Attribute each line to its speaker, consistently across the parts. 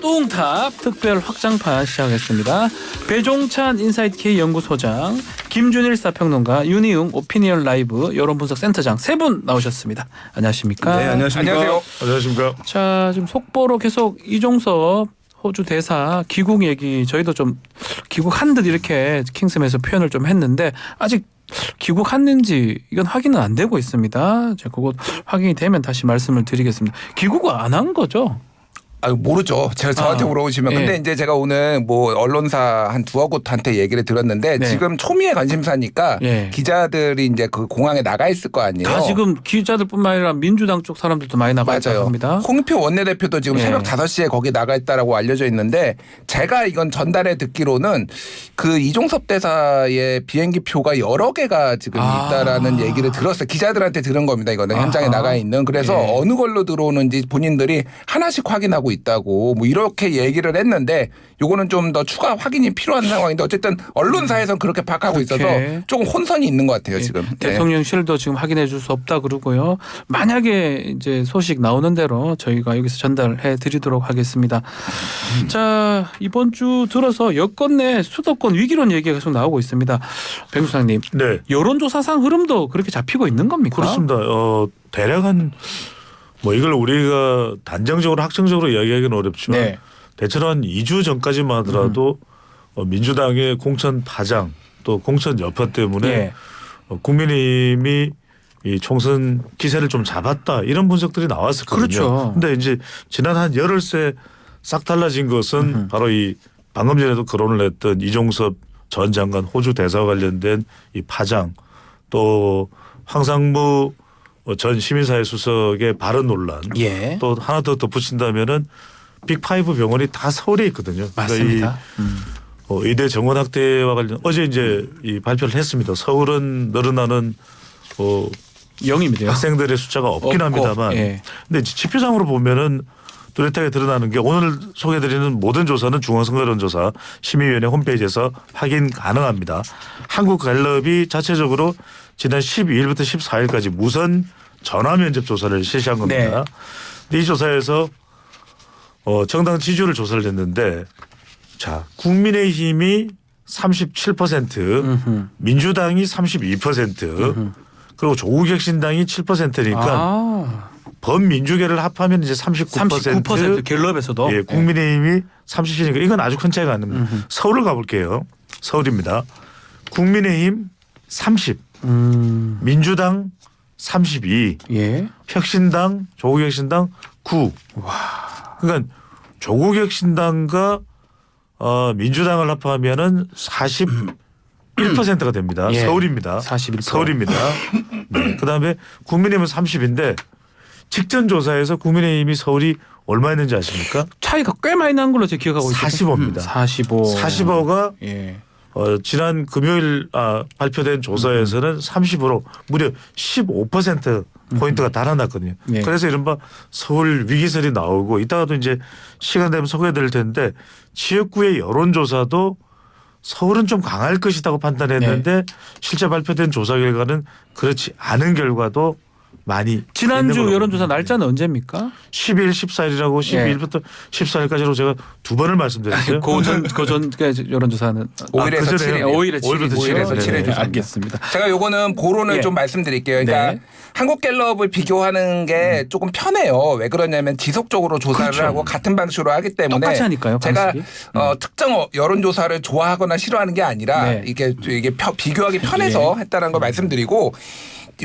Speaker 1: 뚱탑 특별 확장판 시작하겠습니다. 배종찬 인사이트K 연구소장, 김준일 사평론가, 윤희웅 오피니언 라이브 여론분석센터장 세 분 나오셨습니다. 안녕하십니까?
Speaker 2: 네, 안녕하십니까?
Speaker 3: 안녕하세요.
Speaker 2: 안녕하십니까?
Speaker 1: 자, 지금 속보로 계속 이종섭 호주 대사 귀국 얘기 저희도 좀 귀국한 듯 이렇게 킹스에서 표현을 좀 했는데 아직 귀국했는지 이건 확인은 안 되고 있습니다. 제가 그거 확인이 되면 다시 말씀을 드리겠습니다. 귀국을 안 한 거죠?
Speaker 3: 모르죠. 제가 저한테 물어보시면. 근데 이제 제가 오늘 뭐 언론사 한 두어 곳한테 얘기를 들었는데
Speaker 1: 네.
Speaker 3: 지금 초미의 관심사니까 기자들이 이제 그 공항에 나가 있을 거 아니에요.
Speaker 1: 다 지금 기자들뿐만 아니라 민주당 쪽 사람들도 많이 나가 있다고 합니다.
Speaker 3: 홍표 원내대표도 지금 새벽 5시에 거기 나가 있다라고 알려져 있는데 제가 이건 전달해 듣기로는 그 이종섭 대사의 비행기 표가 여러 개가 지금 있다라는 얘기를 들었어요. 기자들한테 들은 겁니다. 이거는 현장에 나가 있는. 그래서 어느 걸로 들어오는지 본인들이 하나씩 확인하고 있다고 뭐 이렇게 얘기를 했는데 요거는 좀 더 추가 확인이 필요한 상황인데 어쨌든 언론사에서는 그렇게 파악하고 있어서 조금 혼선이 있는 것 같아요. 지금.
Speaker 1: 대통령실도 지금 확인해 줄 수 없다 그러고요. 만약에 이제 소식 나오는 대로 저희가 여기서 전달해 드리도록 하겠습니다. 자, 이번 주 들어서 여권 내 수도권 위기론 얘기가 계속 나오고 있습니다. 백 소장님.
Speaker 2: 네.
Speaker 1: 여론조사상 흐름도 그렇게 잡히고 있는 겁니까?
Speaker 2: 그렇습니다. 대략 뭐 이걸 우리가 단정적으로 확정적으로 이야기하기는 어렵지만 대체로 한 2주 전까지만 하더라도 민주당의 공천 파장 또 공천 여파 때문에 국민의힘이 이 총선 기세를 좀 잡았다 이런 분석들이 나왔었거든요.
Speaker 1: 그렇죠.
Speaker 2: 근데 이제 지난 한 열흘새 싹 달라진 것은 바로 이 방금 전에도 거론을 했던 이종섭 전 장관 호주 대사와 관련된 이 파장 또 황상무 전 시민사회 수석의 발언 논란 또 하나 더 덧붙인다면은 빅5 병원이 다 서울에 있거든요.
Speaker 1: 맞습니다.
Speaker 2: 그러니까 의대 정원 확대와 관련 어제 이제 이 발표를 했습니다. 서울은 늘어나는
Speaker 1: 0입니다.
Speaker 2: 학생들의 숫자가 없긴 합니다만 근데 지표상으로 보면은 뚜렷하게 드러나는 게 오늘 소개해드리는 모든 조사는 중앙선거여론조사 심의위원회 홈페이지에서 확인 가능합니다. 한국갤럽이 자체적으로 지난 12일부터 14일까지 무선 전화 면접 조사를 실시한 겁니다. 근데 이 조사에서 정당 지지율을 조사를 했는데 자 국민의힘이 37% 민주당이 32% 그리고 조국혁신당이 7%니까 범민주계를 합하면 이제 39%
Speaker 1: 갤럽에서도
Speaker 2: 예, 국민의힘이 37%니까 이건 아주 큰 차이가 안 납니다. 서울을 가볼게요. 서울입니다. 국민의힘 30, 민주당 32, 혁신당, 조국혁신당 9. 그러니까 조국혁신당과 민주당을 합하면은 41%가 됩니다. 서울입니다.
Speaker 1: 41%.
Speaker 2: 서울입니다. 그다음에 국민의힘은 30인데 직전 조사에서 국민의힘이 서울이 얼마였는지 아십니까?
Speaker 1: 차이가 꽤 많이 난 걸로 제가 기억하고 있어요.
Speaker 2: 45입니다. 45가 지난 금요일 발표된 조사에서는 30으로 무려 15% 포인트가 달아났거든요. 그래서 이른바 서울 위기설이 나오고 이따가도 이제 시간 되면 소개해드릴 텐데 지역구의 여론조사도 서울은 좀 강할 것이라고 판단했는데 실제 발표된 조사 결과는 그렇지 않은 결과도 많이
Speaker 1: 지난주 여론조사 날짜는 언제입니까?
Speaker 2: 12일, 14일이라고 12일부터 14일까지로 제가 두 번을 말씀드렸어요.
Speaker 1: 그전 여론조사는
Speaker 3: 5일에서 7일.
Speaker 1: 5일에서
Speaker 3: 7일 조사.
Speaker 1: 알겠습니다.
Speaker 3: 제가 요거는 고론을 좀 말씀드릴게요. 그러니까 한국갤럽을 비교하는 게 조금 편해요. 왜 그러냐면 지속적으로 조사를 하고 같은 방식으로 하기 때문에
Speaker 1: 똑같이 하니까요,
Speaker 3: 제가 특정 여론조사를 좋아하거나 싫어하는 게 아니라 이게 비교하기 편해서 했다는 걸 말씀드리고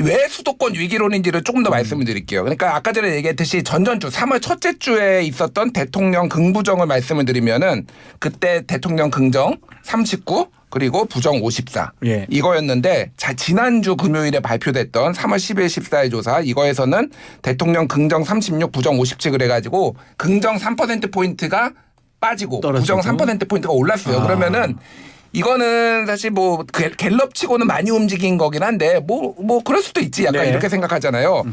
Speaker 3: 왜 수도권 위기론인지를 조금 더 말씀을 드릴게요. 그러니까 아까 전에 얘기했듯이 전전주 3월 첫째 주에 있었던 대통령 긍부정을 말씀을 드리면은 그때 대통령 긍정 39 그리고 부정 54 이거였는데 지난주 금요일에 발표됐던 3월 10일 14일 조사 이거에서는 대통령 긍정 36 부정 57 그래가지고 긍정 3%포인트가 빠지고 부정 3%포인트가 올랐어요. 그러면은 이거는 사실 뭐 갤럽치고는 많이 움직인 거긴 한데 뭐 그럴 수도 있지 약간 이렇게 생각하잖아요.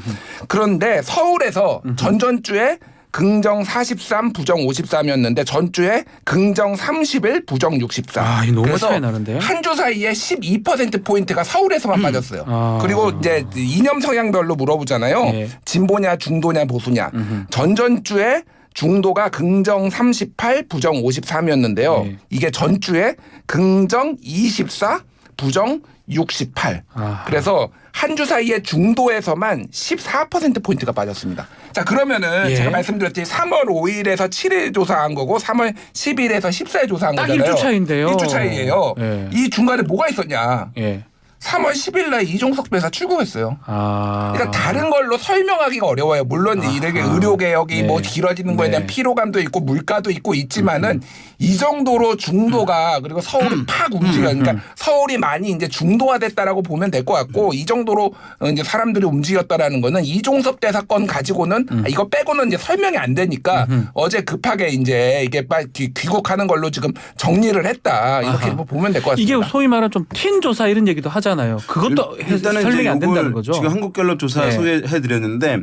Speaker 3: 그런데 서울에서 전전주에 긍정 43, 부정 53이었는데 전주에 긍정 31, 부정 64.
Speaker 1: 아, 이 너무 차이 나는데요?
Speaker 3: 한 주 사이에 12%포인트가 서울에서만 빠졌어요. 그리고 이제 이념 성향별로 물어보잖아요. 진보냐, 중도냐, 보수냐. 전전주에 중도가 긍정 38, 부정 53이었는데요.
Speaker 1: 네.
Speaker 3: 이게 전주에 긍정 24, 부정 68.
Speaker 1: 아.
Speaker 3: 그래서 한 주 사이에 중도에서만 14%포인트가 빠졌습니다. 자, 그러면은
Speaker 1: 예.
Speaker 3: 제가 말씀드렸듯이 3월 5일에서 7일 조사한 거고 3월 10일에서 14일 조사한
Speaker 1: 딱
Speaker 3: 거잖아요.
Speaker 1: 1주 차이인데요.
Speaker 3: 1주 차이예요.
Speaker 1: 예.
Speaker 3: 이 중간에 뭐가 있었냐.
Speaker 1: 예.
Speaker 3: 3월 10일 날 이종석 변호사 출국했어요.
Speaker 1: 아.
Speaker 3: 그러니까 다른 걸로 설명하기가 어려워요. 물론 이렇게 의료 개혁이
Speaker 1: 네.
Speaker 3: 뭐 길어지는 거에 대한
Speaker 1: 네.
Speaker 3: 피로감도 있고 물가도 있고 있지만은 이 정도로 중도가 그리고 서울이 팍 움직여. 그러니까 서울이 많이 이제 중도화됐다라고 보면 될 것 같고 이 정도로 이제 사람들이 움직였다라는 거는 이종섭 대사 건 가지고는 이거 빼고는 이제 설명이 안 되니까 어제 급하게 이제 이게 귀국하는 걸로 지금 정리를 했다. 이렇게
Speaker 1: 아하.
Speaker 3: 뭐 보면 될 것 같습니다.
Speaker 1: 이게 소위 말하는 좀 틴 조사 이런 얘기도 하잖아요. 그것도
Speaker 4: 일단은
Speaker 1: 설명이
Speaker 4: 이제
Speaker 1: 안 된다는
Speaker 4: 요걸
Speaker 1: 거죠.
Speaker 4: 지금 한국갤럽 조사
Speaker 1: 네.
Speaker 4: 소개해드렸는데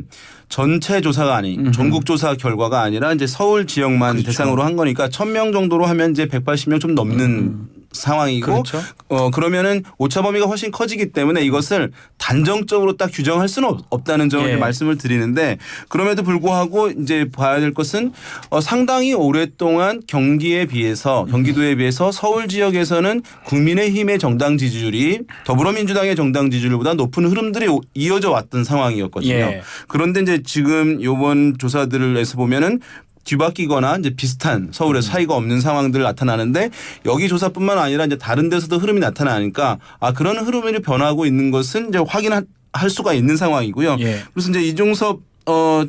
Speaker 4: 전체 조사가 아닌 전국 조사 결과가 아니라 이제 서울 지역만
Speaker 1: 그렇죠.
Speaker 4: 대상으로 한 거니까 1,000명 정도로 하면 이제 180명 좀 넘는 상황이고
Speaker 1: 그렇죠.
Speaker 4: 그러면은 오차 범위가 훨씬 커지기 때문에 이것을 단정적으로 딱 규정할 수는 없다는 점을
Speaker 1: 예.
Speaker 4: 이제 말씀을 드리는데 그럼에도 불구하고 이제 봐야 될 것은 상당히 오랫동안 경기도에 비해서 서울 지역에서는 국민의힘의 정당 지지율이 더불어민주당의 정당 지지율보다 높은 흐름들이 이어져 왔던 상황이었거든요.
Speaker 1: 예.
Speaker 4: 그런데 이제 지금 이번 조사들에서 보면은 뒤바뀌거나 이제 비슷한 서울에 차이가 없는 상황들 나타나는데 여기 조사뿐만 아니라 이제 다른 데서도 흐름이 나타나니까 그런 흐름이 변하고 있는 것은 이제 확인할 수가 있는 상황이고요.
Speaker 1: 예.
Speaker 4: 그래서 이제 이종섭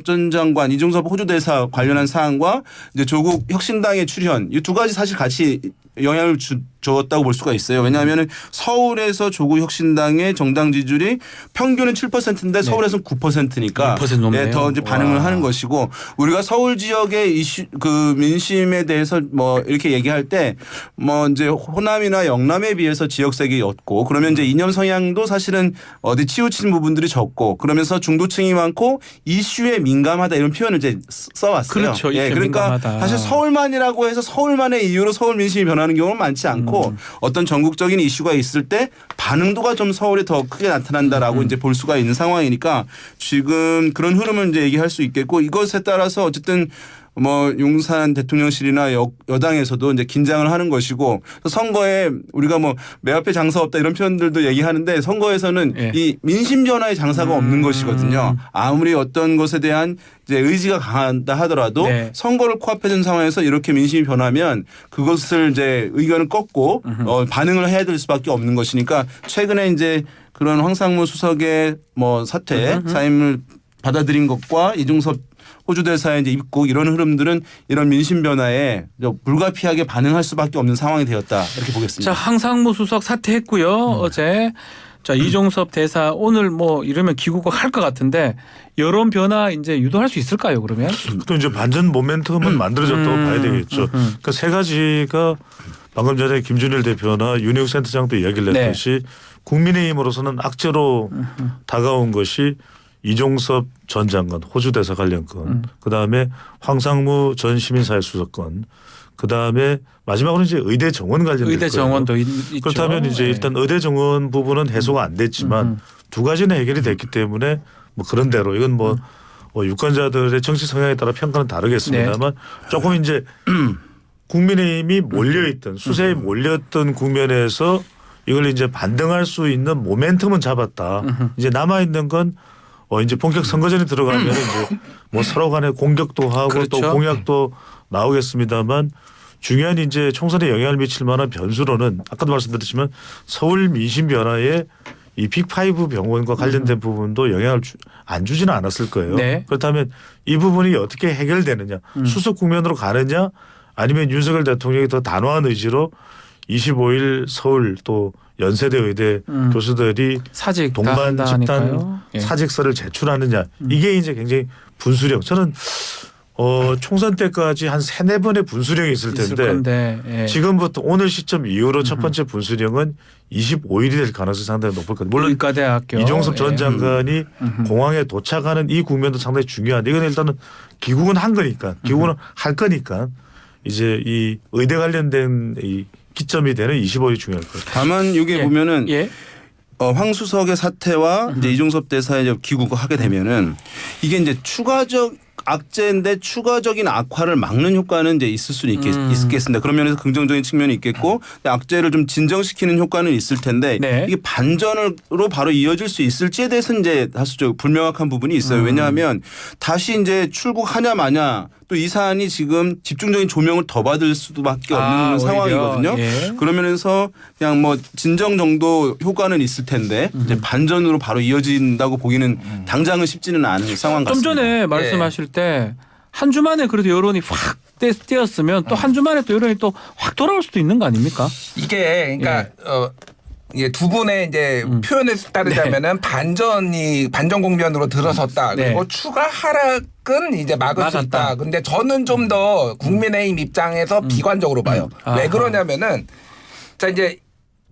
Speaker 4: 전 장관, 이종섭 호주 대사 관련한 사안과 이제 조국 혁신당의 출현 이 두 가지 사실 같이 영향을 줬다고 볼 수가 있어요. 왜냐하면 서울에서 조국 혁신당의 정당 지지율이 평균은 7%인데 서울에서는 9%니까
Speaker 1: 6% 넘네요.
Speaker 4: 더 이제 반응을
Speaker 1: 와.
Speaker 4: 하는 것이고 우리가 서울 지역의 이슈 그 민심에 대해서 뭐 이렇게 얘기할 때 뭐 이제 호남이나 영남에 비해서 지역색이 였고 그러면 이제 이념 성향도 사실은 어디 치우친 부분들이 적고 그러면서 중도층이 많고 이슈에 민감하다 이런 표현을 이제 써왔어요.
Speaker 1: 그렇죠. 이슈에
Speaker 4: 그러니까
Speaker 1: 민감하다.
Speaker 4: 사실 서울만이라고 해서 서울만의 이유로 서울 민심이 변하는 경우는 많지 않고 어떤 전국적인 이슈가 있을 때 반응도가 좀 서울에 더 크게 나타난다라고 이제 볼 수가 있는 상황이니까 지금 그런 흐름을 이제 얘기할 수 있겠고 이것에 따라서 어쨌든 뭐 용산 대통령실이나 여당에서도 이제 긴장을 하는 것이고 선거에 우리가 뭐 매 앞에 장사 없다 이런 표현들도 얘기하는데 선거에서는
Speaker 1: 예.
Speaker 4: 이 민심 전화의 장사가 없는 것이거든요. 아무리 어떤 것에 대한 이제 의지가 강하다 하더라도
Speaker 1: 네.
Speaker 4: 선거를 코앞에 둔 상황에서 이렇게 민심이 변하면 그것을 이제 의견을 꺾고 반응을 해야 될 수밖에 없는 것이니까 최근에 이제 그런 황상무 수석의 뭐 사퇴 사임을 받아들인 것과 이종섭 호주 대사의 이제 입국 이런 흐름들은 이런 민심 변화에 불가피하게 반응할 수밖에 없는 상황이 되었다 이렇게 보겠습니다.
Speaker 1: 자, 황상무 수석 사퇴했고요. 어제 자 이종섭 대사 오늘 뭐 이러면 귀국할 것 같은데 여론 변화 이제 유도할 수 있을까요? 그러면?
Speaker 2: 또 이제 반전 모멘텀은 만들어졌다고 봐야 되겠죠. 그러니까 세 가지가 방금 전에 김준일 대표나 윤희욱 센터장도 이야기를
Speaker 1: 네.
Speaker 2: 했듯이 국민의힘으로서는 악재로 다가온 것이 이종섭 전 장관 호주 대사 관련 건, 그다음에 황상무 전 시민사회수석 건, 그다음에 마지막으로 이제 의대 정원 관련된
Speaker 1: 의대 정원도 있죠.
Speaker 2: 그렇다면 이제
Speaker 1: 네.
Speaker 2: 일단 의대 정원 부분은 해소가 안 됐지만 두 가지는 해결이 됐기 때문에 뭐 그런 대로 이건 뭐 유권자들의 정치 성향에 따라 평가는 다르겠습니다만 조금 이제 국민의힘이 몰려있던 수세에 몰렸던 국면에서 이걸 이제 반등할 수 있는 모멘텀은 잡았다. 이제 남아 있는 건 이제 본격 선거전에 들어가면 이제 뭐 서로 간에 공격도 하고
Speaker 1: 그렇죠.
Speaker 2: 또 공약도 나오겠습니다만 중요한 이제 총선에 영향을 미칠 만한 변수로는 아까도 말씀드렸지만 서울 민심 변화에 이 빅5 병원과 관련된 부분도 영향을 안 주지는 않았을 거예요.
Speaker 1: 네.
Speaker 2: 그렇다면 이 부분이 어떻게 해결되느냐 수습 국면으로 가느냐 아니면 윤석열 대통령이 더 단호한 의지로 25일 서울 또 연세대 의대 교수들이
Speaker 1: 사직
Speaker 2: 동반
Speaker 1: 다
Speaker 2: 집단
Speaker 1: 한다니까요. 예.
Speaker 2: 사직서를 제출하느냐 이게 이제 굉장히 분수령 저는 총선 때까지 한 3-4번의 분수령이 있을 텐데
Speaker 1: 건데, 예.
Speaker 2: 지금부터 오늘 시점 이후로 첫 번째 분수령은 25일이 될 가능성이 상당히 높을 겁니다. 물론
Speaker 1: 의과대학교
Speaker 2: 이종섭 전
Speaker 1: 예.
Speaker 2: 장관이 공항에 도착하는 이 국면도 상당히 중요한데 이건 일단은 귀국은 한 거니까 귀국은 할 거니까 이제 이 의대 관련된 이 기점이 되는 25일이 중요할 거예요.
Speaker 4: 다만 이게
Speaker 1: 예.
Speaker 4: 보면은
Speaker 1: 예.
Speaker 4: 황 수석의 사태와 이제 이종섭 대사의 귀국을 하게 되면은 이게 이제 추가적 악재인데 추가적인 악화를 막는 효과는 이제 있을 수는 있겠습니다. 그런 면에서 긍정적인 측면이 있겠고 악재를 좀 진정시키는 효과는 있을 텐데
Speaker 1: 네.
Speaker 4: 이게 반전으로 바로 이어질 수 있을지에 대해서는 이제 다소 좀 불명확한 부분이 있어요. 왜냐하면 다시 이제 출국하냐 마냐 또 이 사안이 지금 집중적인 조명을 더 받을 수밖에 없는 상황이거든요.
Speaker 1: 예.
Speaker 4: 그러면서 그냥 뭐 진정 정도 효과는 있을 텐데 이제 반전으로 바로 이어진다고 보기는 당장은 쉽지는 않은 상황
Speaker 1: 좀
Speaker 4: 같습니다.
Speaker 1: 전에 말씀하실 때 한 주 만에 그래도 여론이 확 뛰었으면 또 한 주 만에 또 여론이 또 확 돌아올 수도 있는 거 아닙니까?
Speaker 3: 이게 그러니까 이게 두 분의 이제 표현에 따르자면은 반전 국면으로 들어섰다.
Speaker 1: 네.
Speaker 3: 그리고 추가 하락은 이제 막을 수 있다. 근데 저는 좀 더 국민의힘 입장에서 비관적으로 봐요. 왜 그러냐면은 자 이제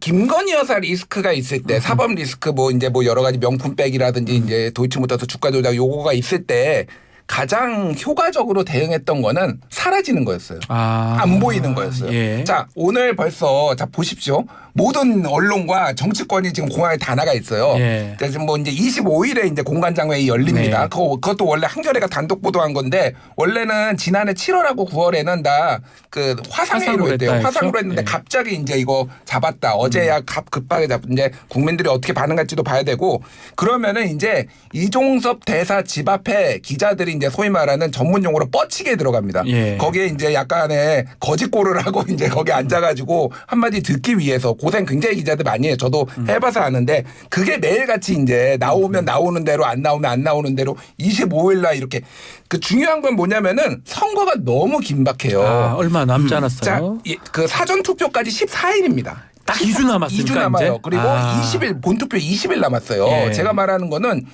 Speaker 3: 김건희 여사 리스크가 있을 때 사법 리스크 뭐 이제 뭐 여러 가지 명품백이라든지 이제 도이치모터스 주가 조작 요거가 있을 때 가장 효과적으로 대응했던 거는 사라지는 거였어요. 안 보이는 거였어요.
Speaker 1: 예.
Speaker 3: 자, 오늘 벌써 자 보십시오. 모든 언론과 정치권이 지금 공항에 다 나가 있어요.
Speaker 1: 예.
Speaker 3: 그래서 뭐 이제 25일에 이제 공관장 회의 열립니다.
Speaker 1: 네.
Speaker 3: 그것도 원래 한겨레가 단독 보도한 건데 원래는 지난해 7월하고 9월에는 다 그 화상회의로 했대요.
Speaker 1: 했다
Speaker 3: 화상으로
Speaker 1: 했죠?
Speaker 3: 했는데
Speaker 1: 예.
Speaker 3: 갑자기 이제 이거 잡았다. 어제야 급하게 잡은 이제 국민들이 어떻게 반응할지도 봐야 되고 그러면은 이제 이종섭 대사 집 앞에 기자들이 이제 소위 말하는 전문 용어로 뻗치게 들어갑니다.
Speaker 1: 예.
Speaker 3: 거기에 이제 약간의 거짓골을 하고 이제 거기 앉아가지고 한마디 듣기 위해서 고생 굉장히 기자들 많이 해요. 저도 해봐서 아는데 그게 매일같이 이제 나오면 나오는 대로 안 나오면 안 나오는 대로 25일 날 이렇게 그 중요한 건 뭐냐면은 선거가 너무 긴박해요.
Speaker 1: 얼마 남지
Speaker 3: 자,
Speaker 1: 않았어요.
Speaker 3: 그 사전 투표까지 14일입니다.
Speaker 1: 딱 2주 남았으니까
Speaker 3: 2주 남아요.
Speaker 1: 이제?
Speaker 3: 그리고 20일 본투표 20일 남았어요.
Speaker 1: 예.
Speaker 3: 제가 말하는 거는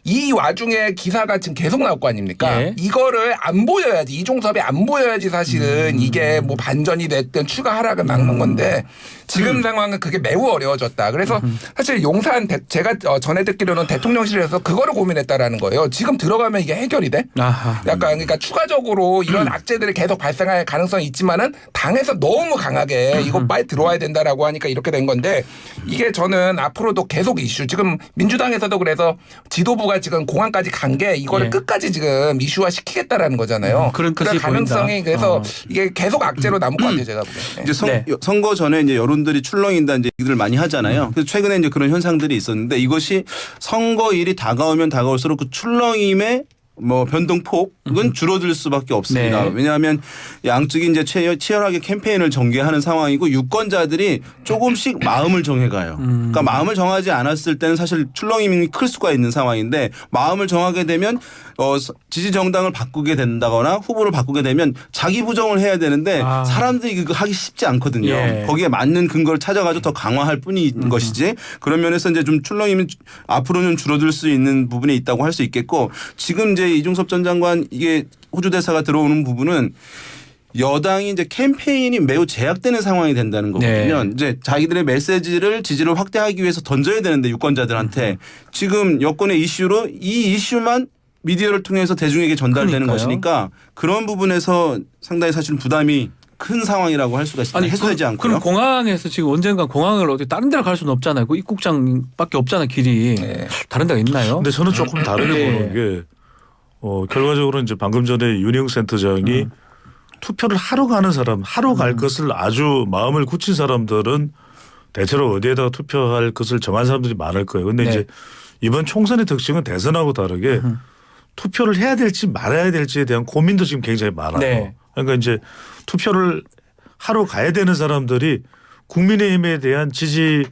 Speaker 3: 이 와중에 기사가 지금 계속 나올 거 아닙니까?
Speaker 1: 예.
Speaker 3: 이거를 안 보여야지 이종섭이 안 보여야지 사실은 이게 뭐 반전이 됐든 추가 하락을 막는 건데 지금 상황은 그게 매우 어려워졌다. 그래서 사실 용산 제가 전에 듣기로는 대통령실에서 그거를 고민했다라는 거예요. 지금 들어가면 이게 해결이 돼?
Speaker 1: 아하.
Speaker 3: 약간 그러니까 추가적으로 이런 악재들이 계속 발생할 가능성이 있지만은 당에서 너무 강하게 이거 빨리 들어와야 된다라고 하니까 이렇게 된 건데 이게 저는 앞으로도 계속 이슈 지금 민주당에서도 그래서 지도부가 지금 공항까지 간 게 이거를
Speaker 1: 예.
Speaker 3: 끝까지 지금 이슈화 시키겠다라는 거잖아요.
Speaker 1: 그런
Speaker 3: 그럴
Speaker 1: 뜻이
Speaker 3: 가능성이
Speaker 1: 보인다.
Speaker 3: 그래서 이게 계속 악재로 남을 것 같아요. 제가 보기엔. 네.
Speaker 4: 이제
Speaker 1: 네.
Speaker 4: 선거 전에 이제 여론들이 출렁인다 이제 얘기를 많이 하잖아요. 그래서 최근에 이제 그런 현상들이 있었는데 이것이 선거일이 다가오면 다가올수록 그 출렁임의 뭐 변동폭은 줄어들 수밖에 없습니다.
Speaker 1: 네.
Speaker 4: 왜냐하면 양측이 이제 치열하게 캠페인을 전개하는 상황이고 유권자들이 조금씩 마음을 정해가요. 그러니까 마음을 정하지 않았을 때는 사실 출렁임이 클 수가 있는 상황인데 마음을 정하게 되면 지지 정당을 바꾸게 된다거나 후보를 바꾸게 되면 자기 부정을 해야 되는데 사람들이 그거 하기 쉽지 않거든요.
Speaker 1: 예.
Speaker 4: 거기에 맞는 근거를 찾아가지고 더 강화할 뿐인 것이지 그런 면에서 이제 좀 출렁임이 앞으로는 줄어들 수 있는 부분이 있다고 할 수 있겠고 지금 이제 이종섭 전 장관 이게 호주 대사가 들어오는 부분은 여당이 이제 캠페인이 매우 제약되는 상황이 된다는 거거든요.
Speaker 1: 네.
Speaker 4: 이제 자기들의 메시지를 지지를 확대하기 위해서 던져야 되는데 유권자들한테 지금 여권의 이슈로 이 이슈만 미디어를 통해서 대중에게 전달되는
Speaker 1: 그러니까요.
Speaker 4: 것이니까 그런 부분에서 상당히 사실 부담이 큰 상황이라고 할 수가 있습니다. 해소되지 않고요.
Speaker 1: 그럼 공항에서 지금 언젠가 공항을 어디 다른 데로 갈 수는 없잖아요. 그 입국장밖에 없잖아 길이.
Speaker 3: 네.
Speaker 1: 다른 데가 있나요?
Speaker 2: 근데 저는 조금 다르게
Speaker 1: 네.
Speaker 2: 보는 게 결과적으로 이제 방금 전에 윤희용 센터장이 투표를 하러 가는 사람, 하러 갈 것을 아주 마음을 굳힌 사람들은 대체로 어디에다가 투표할 것을 정한 사람들이 많을 거예요. 근데
Speaker 1: 네.
Speaker 2: 이제 이번 총선의 특징은 대선하고 다르게 투표를 해야 될지 말아야 될지에 대한 고민도 지금 굉장히 많아요.
Speaker 1: 네.
Speaker 2: 그러니까 이제 투표를 하러 가야 되는 사람들이 국민의힘에 대한 지지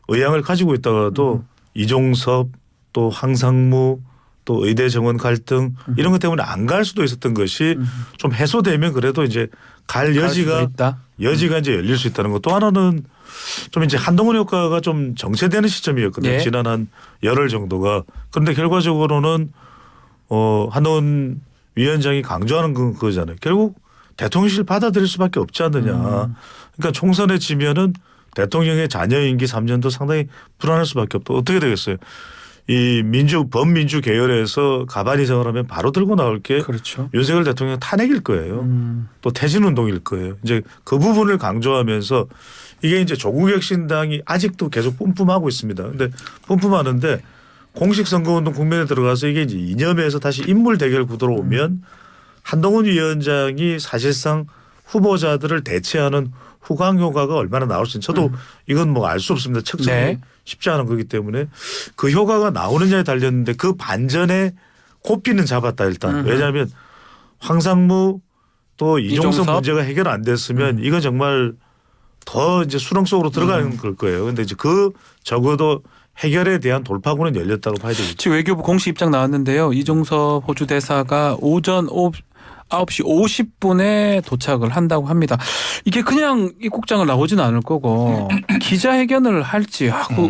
Speaker 2: 의향을 가지고 있다가도 이종섭 또 황상무 또 의대 정원 갈등 이런 것 때문에 안 갈 수도 있었던 것이 좀 해소되면 그래도 이제 갈 여지가 이제 열릴 수 있다는 것. 또 하나는 좀 이제 한동훈 효과가 좀 정체되는 시점이었거든요.
Speaker 1: 예.
Speaker 2: 지난 한 열흘 정도가. 그런데 결과적으로는 한동훈 위원장이 강조하는 건 그거잖아요. 결국 대통령실 받아들일 수밖에 없지 않느냐. 그러니까 총선에 지면은 대통령의 자녀 임기 3년도 상당히 불안할 수밖에 없다. 어떻게 되겠어요? 이 범민주 계열에서 가만히 생각하면 바로 들고 나올 게
Speaker 1: 그렇죠.
Speaker 2: 윤석열 대통령 탄핵일 거예요. 또 퇴진운동일 거예요. 이제 그 부분을 강조하면서 이게 이제 조국혁신당이 아직도 계속 뿜뿜하고 있습니다. 근데 뿜뿜하는데 공식 선거운동 국면에 들어가서 이게 이제 이념에서 다시 인물 대결 구도로 오면 한동훈 위원장이 사실상 후보자들을 대체하는 후광 효과가 얼마나 나올 수 있는지 저도 이건 뭐 알 수 없습니다. 측정이
Speaker 1: 네.
Speaker 2: 쉽지 않은 거기 때문에 그 효과가 나오느냐에 달렸는데 그 반전에 고삐는 잡았다 일단. 왜냐하면 황상무 또 이종섭
Speaker 1: 이종섭?
Speaker 2: 문제가 해결 안 됐으면 이건 정말 더 이제 수렁 속으로 들어가는 걸 거예요. 그런데 이제 그 적어도 해결에 대한 돌파구는 열렸다고 봐야 되겠죠.
Speaker 1: 지금 외교부 공식 입장 나왔는데요. 이종섭 호주 대사가 오전 9시 50분에 도착을 한다고 합니다. 이게 그냥 입국장을 나오지는 않을 거고 기자회견을 할지 하고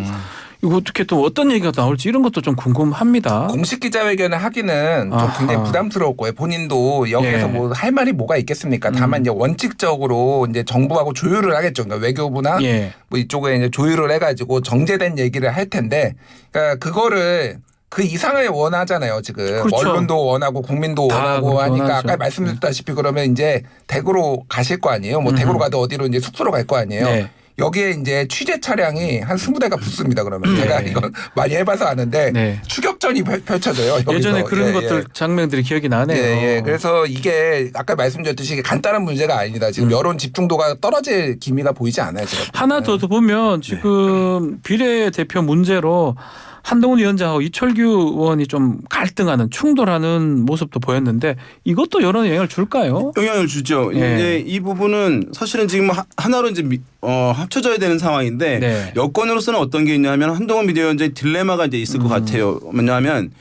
Speaker 1: 이거 어떻게 또 어떤 얘기가 나올지 이런 것도 좀 궁금합니다.
Speaker 3: 공식 기자회견을 하기는 좀
Speaker 1: 아하.
Speaker 3: 굉장히 부담스러웠고요. 본인도 여기서
Speaker 1: 예.
Speaker 3: 뭐 할 말이 뭐가 있겠습니까? 다만 이제 원칙적으로 이제 정부하고 조율을 하겠죠. 그러니까 외교부나
Speaker 1: 예.
Speaker 3: 뭐 이쪽에 이제 조율을 해가지고 정제된 얘기를 할 텐데, 그러니까 그거를 그 이상을 원하잖아요. 지금
Speaker 1: 그렇죠.
Speaker 3: 언론도 원하고 국민도
Speaker 1: 다
Speaker 3: 원하고
Speaker 1: 그렇게
Speaker 3: 하니까
Speaker 1: 원하죠.
Speaker 3: 아까 말씀드렸다시피 그러면 이제 대구로 가실 거 아니에요. 뭐 대구로 가도 어디로 이제 숙소로 갈 거 아니에요.
Speaker 1: 네.
Speaker 3: 여기에 이제 취재 차량이 한 20대가 붙습니다. 그러면 제가 이건 많이 해봐서 아는데
Speaker 1: 네.
Speaker 3: 추격전이 펼쳐져요. 여기서.
Speaker 1: 예전에 그런
Speaker 3: 예,
Speaker 1: 것들
Speaker 3: 예.
Speaker 1: 장면들이 기억이 나네요.
Speaker 3: 예. 그래서 이게 아까 말씀드렸듯이 이게 간단한 문제가 아니다. 지금 여론 집중도가 떨어질 기미가 보이지 않아요. 지금.
Speaker 1: 하나 더 보면 지금 비례대표 문제로 한동훈 위원장하고 이철규 의원이 좀 갈등하는 충돌하는 모습도 보였는데 이것도 여론에 영향을 줄까요?
Speaker 4: 영향을 주죠.
Speaker 1: 예.
Speaker 4: 이제 이 부분은 사실은 지금 하나로 이제 합쳐져야 되는 상황인데
Speaker 1: 네.
Speaker 4: 여권으로서는 어떤 게 있냐면 한동훈 비대위원장의 딜레마가 이제 있을 것 같아요. 뭐냐면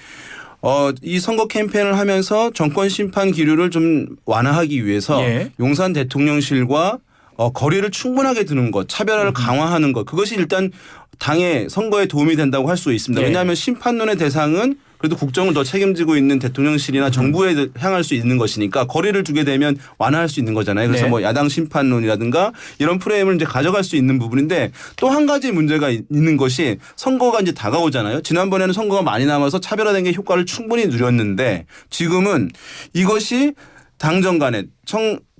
Speaker 4: 이 선거 캠페인을 하면서 정권 심판 기류를 좀 완화하기 위해서
Speaker 1: 예.
Speaker 4: 용산 대통령실과 거리를 충분하게 두는 것, 차별화를 강화하는 것, 그것이 일단 당의 선거에 도움이 된다고 할 수 있습니다.
Speaker 1: 예.
Speaker 4: 왜냐하면 심판론의 대상은 그래도 국정을 더 책임지고 있는 대통령실이나 정부에 향할 수 있는 것이니까 거리를 두게 되면 완화할 수 있는 거잖아요. 그래서
Speaker 1: 네.
Speaker 4: 뭐 야당 심판론이라든가 이런 프레임을 이제 가져갈 수 있는 부분인데 또 한 가지 문제가 있는 것이 선거가 이제 다가오잖아요. 지난번에는 선거가 많이 남아서 차별화된 게 효과를 충분히 누렸는데 지금은 이것이 당정 간에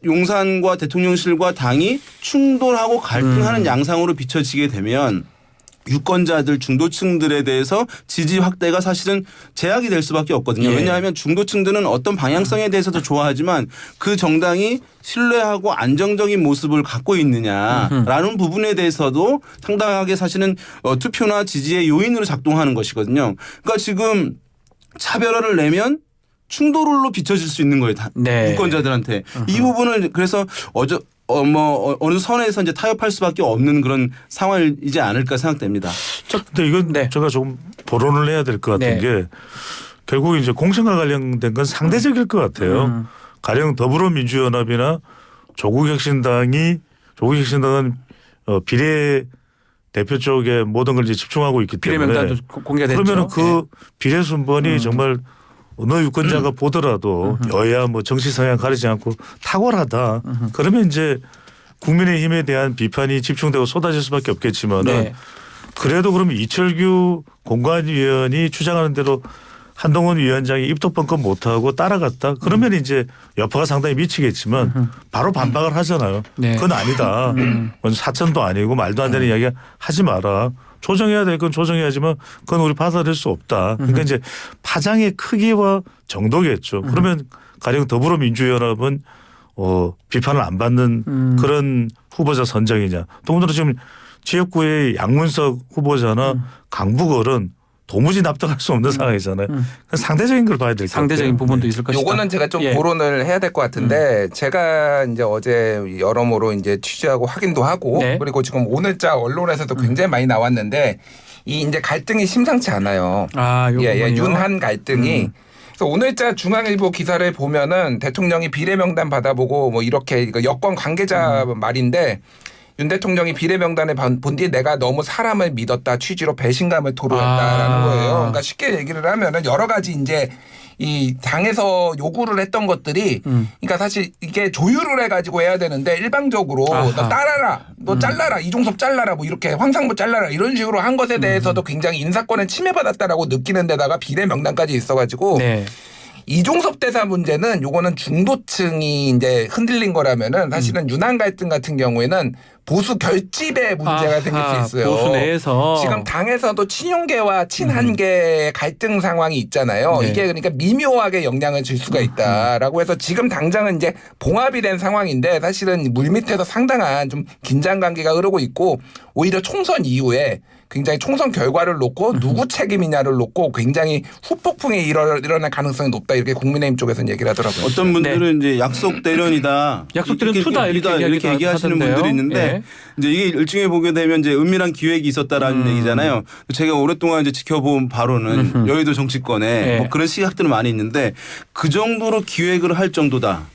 Speaker 4: 용산과 대통령실과 당이 충돌하고 갈등하는 양상으로 비춰지게 되면 유권자들 중도층들에 대해서 지지 확대가 사실은 제약이 될 수밖에 없거든요.
Speaker 1: 예.
Speaker 4: 왜냐하면 중도층들은 어떤 방향성에 대해서도 좋아하지만 그 정당이 신뢰하고 안정적인 모습을 갖고 있느냐라는 부분에 대해서도 상당하게 사실은 투표나 지지의 요인으로 작동하는 것이거든요. 그러니까 지금 차별화를 내면 충돌로 비춰질 수 있는 거예요.
Speaker 1: 네.
Speaker 4: 유권자들한테. 이 부분을 그래서 어느 선에서 이제 타협할 수밖에 없는 그런 상황이지 않을까 생각됩니다.
Speaker 2: 근데 이건
Speaker 1: 네.
Speaker 2: 제가 조금 보론을 해야 될 것 같은
Speaker 1: 네.
Speaker 2: 게 결국 이제 공천과 관련된 건 상대적일 것 같아요. 가령 더불어민주연합이나 조국혁신당은 비례 대표 쪽에 모든 걸 이제 집중하고 있기 때문에
Speaker 1: 비례명단도 공개됐죠.
Speaker 2: 그러면 그 비례 순번이 정말 어느 유권자가 보더라도 여야 뭐 정치 성향 가리지 않고 탁월하다. 그러면 이제 국민의힘에 대한 비판이 집중되고 쏟아질 수밖에 없겠지만은
Speaker 1: 네.
Speaker 2: 그래도 그러면 이철규 공관위원이 주장하는 대로 한동훈 위원장이 입도 뻥끗 못하고 따라갔다. 그러면 이제 여파가 상당히 미치겠지만 바로 반박을 하잖아요.
Speaker 1: 네.
Speaker 2: 그건 아니다. 사천도 아니고 말도 안 되는 이야기 하지 마라. 조정해야 될 건 조정해야지만 그건 우리 받아들일 수 없다. 그러니까 이제 파장의 크기와 정도겠죠. 그러면 가령 더불어민주연합은 비판을 안 받는 그런 후보자 선정이냐. 더군다나 지금 지역구의 양문석 후보자나 강북을은 도무지 납득할 수 없는 상황이잖아요. 상대적인 걸 봐야 될 것 같아요.
Speaker 1: 상대적인 부분도 있을 것이다.
Speaker 3: 요거는 제가 좀
Speaker 1: 예.
Speaker 3: 고론을 해야 될 것 같은데 제가 이제 어제 여러모로 이제 취재하고 확인도 하고
Speaker 1: 네.
Speaker 3: 그리고 지금 오늘자 언론에서도 굉장히 많이 나왔는데 이 이제 갈등이 심상치 않아요.
Speaker 1: 요 부분이요?
Speaker 3: 윤한 갈등이. 그래서 오늘자 중앙일보 기사를 보면은 대통령이 비례명단 받아보고 뭐 이렇게 여권 관계자 말인데 윤 대통령이 비례명단에 본 뒤에 내가 너무 사람을 믿었다 취지로 배신감을 토로했다라는 거예요. 그러니까 쉽게 얘기를 하면은 여러 가지 이제 이 당에서 요구를 했던 것들이 그러니까 사실 이게 조율을 해가지고 해야 되는데 일방적으로 너 따라라, 너 잘라라, 이종섭 잘라라, 뭐 이렇게 황상무 잘라라 이런 식으로 한 것에 대해서도 굉장히 인사권을 침해받았다라고 느끼는 데다가 비례명단까지 있어가지고
Speaker 1: 네.
Speaker 3: 이종섭 대사 문제는 요거는 중도층이 이제 흔들린 거라면은 사실은 윤한 갈등 같은 경우에는 보수 결집의 문제가 생길 수 있어요.
Speaker 1: 보수 내에서
Speaker 3: 지금 당에서도 친윤계와 친한계 갈등 상황이 있잖아요.
Speaker 1: 네.
Speaker 3: 이게 그러니까 미묘하게 영향을 줄 수가 있다라고 해서 지금 당장은 이제 봉합이 된 상황인데 사실은 물밑에서 상당한 좀 긴장 관계가 흐르고 있고 오히려 총선 이후에 굉장히 총선 결과를 놓고 누구 책임이냐를 놓고 굉장히 후폭풍이 일어날 가능성이 높다 이렇게 국민의힘 쪽에서는 얘기를 하더라고요.
Speaker 4: 어떤 분들은 이제 약속 대련이다.
Speaker 1: 약속 대련 투다
Speaker 4: 이렇게 얘기하시는
Speaker 1: 하던데요.
Speaker 4: 분들이 있는데
Speaker 1: 예.
Speaker 4: 이제 이게 일종의 보게 되면 이제 은밀한 기획이 있었다라는 얘기잖아요. 제가 오랫동안 이제 지켜본 바로는 여의도 정치권에
Speaker 1: 예.
Speaker 4: 뭐 그런 시각들은 많이 있는데 그 정도로 기획을 할 정도다.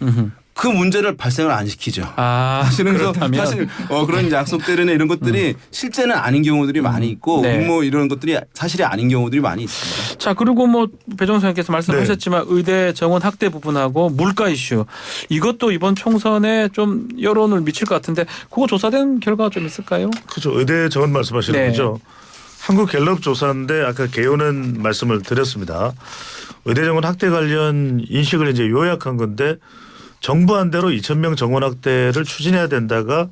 Speaker 4: 그 문제를 발생을 안 시키죠. 사실은 그래서
Speaker 1: 그렇다면
Speaker 4: 사실 그런 약속 대련이나 이런 것들이 실제는 아닌 경우들이 많이 있고
Speaker 1: 네.
Speaker 4: 뭐 이런 것들이 사실이 아닌 경우들이 많이 있습니다.
Speaker 1: 자, 그리고 뭐 배종수 의원께서 말씀하셨지만 의대 정원 학대 부분하고 물가 이슈 이것도 이번 총선에 좀 여론을 미칠 것 같은데 그거 조사된 결과가 좀 있을까요?
Speaker 2: 그렇죠. 의대 정원 말씀하시는
Speaker 1: 네.
Speaker 2: 거죠. 한국 갤럽 조사인데 아까 개요는 말씀을 드렸습니다. 의대 정원 학대 관련 인식을 이제 요약한 건데 정부 안대로 2,000명 정원 확대를 추진해야 된다가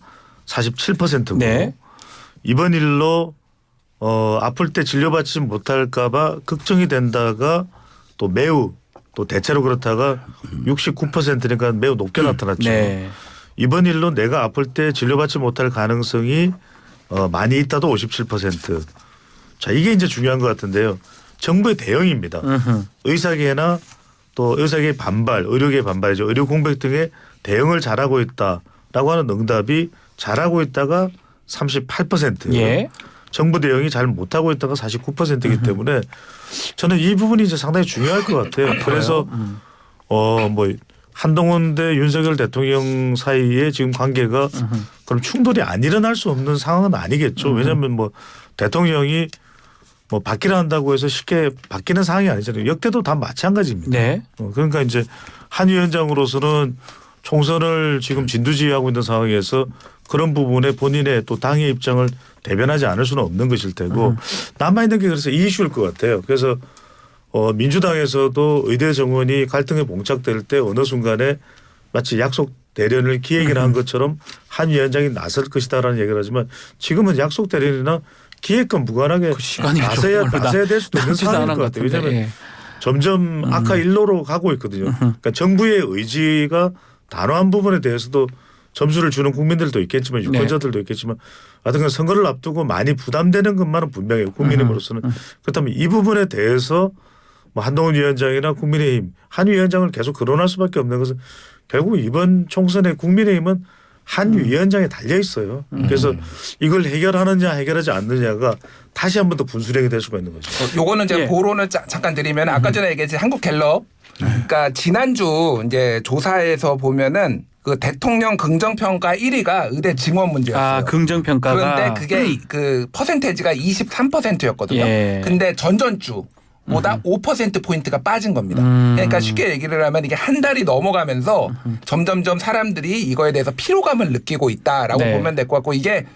Speaker 2: 47%고
Speaker 1: 네.
Speaker 2: 이번 일로 아플 때 진료받지 못할까 봐 걱정이 된다가 또 매우 또 대체로 그렇다가 69%니까 매우 높게 나타났죠.
Speaker 1: 네.
Speaker 2: 이번 일로 내가 아플 때 진료받지 못할 가능성이 많이 있다도 57%. 자, 이게 이제 중요한 것 같은데요. 정부의 대응입니다. 의사계나 또 의사계의 반발, 의료계의 반발이죠. 의료 공백 등의 대응을 잘하고 있다라고 하는 응답이 잘하고 있다가 38%.
Speaker 1: 예.
Speaker 2: 정부 대응이 잘 못하고 있다가 49%이기 때문에 저는 이 부분이 이제 상당히 중요할 것 같아요. 그래서 뭐 한동훈 대 윤석열 대통령 사이에 지금 관계가 그럼 충돌이 안 일어날 수 없는 상황은 아니겠죠. 왜냐하면 뭐 대통령이 뭐 바뀌라 한다고 해서 쉽게 바뀌는 상황이 아니잖아요. 역대도 다 마찬가지입니다.
Speaker 1: 네.
Speaker 2: 그러니까 이제 한 위원장으로서는 총선을 지금 진두지휘하고 있는 상황에서 그런 부분에 본인의 또 당의 입장을 대변하지 않을 수는 없는 것일 테고 남아있는 게 그래서 이 이슈일 것 같아요. 그래서 민주당에서도 의대 정원이 갈등에 봉착될 때 어느 순간에 마치 약속 대련을 기획이나 한 것처럼 한 위원장이 나설 것이다라는 얘기를 하지만 지금은 약속 대련이나 기획과 무관하게
Speaker 1: 그 시간이
Speaker 2: 나서야 될 수도 있는 상황일 것 같아요. 왜냐하면
Speaker 1: 예.
Speaker 2: 점점 악화 일로로 가고 있거든요. 그러니까 정부의 의지가 단호한 부분에 대해서도 점수를 주는 국민들도 있겠지만 유권자들도 있겠지만 하여튼 선거를 앞두고 많이 부담되는 것만은 분명해요. 국민의힘으로서는. 그렇다면 이 부분에 대해서 뭐 한동훈 위원장이나 국민의힘 한 위원장을 계속 거론할 수밖에 없는 것은 결국 이번 총선에 국민의힘은 한 위원장에 달려 있어요. 그래서 이걸 해결하느냐 해결하지 않느냐가 다시 한 번 더 분수령이 될 수가 있는 거죠.
Speaker 3: 요거는 제가
Speaker 1: 예.
Speaker 3: 보론을 잠깐 드리면 아까 전에 얘기했지 한국 갤럽 그러니까 지난주 이제 조사에서 보면은 그 대통령 긍정평가 1위가 의대 증원 문제였어요.
Speaker 1: 긍정평가가.
Speaker 3: 그런데 그게 그 퍼센테이지가 23%였거든요.
Speaker 1: 예.
Speaker 3: 근데 전전주 보다 5%포인트가 빠진 겁니다. 그러니까 쉽게 얘기를 하면 이게 한 달이 넘어가면서 점점점 사람들이 이거에 대해서 피로감을 느끼고 있다라고
Speaker 1: 네.
Speaker 3: 보면 될 것 같고 이게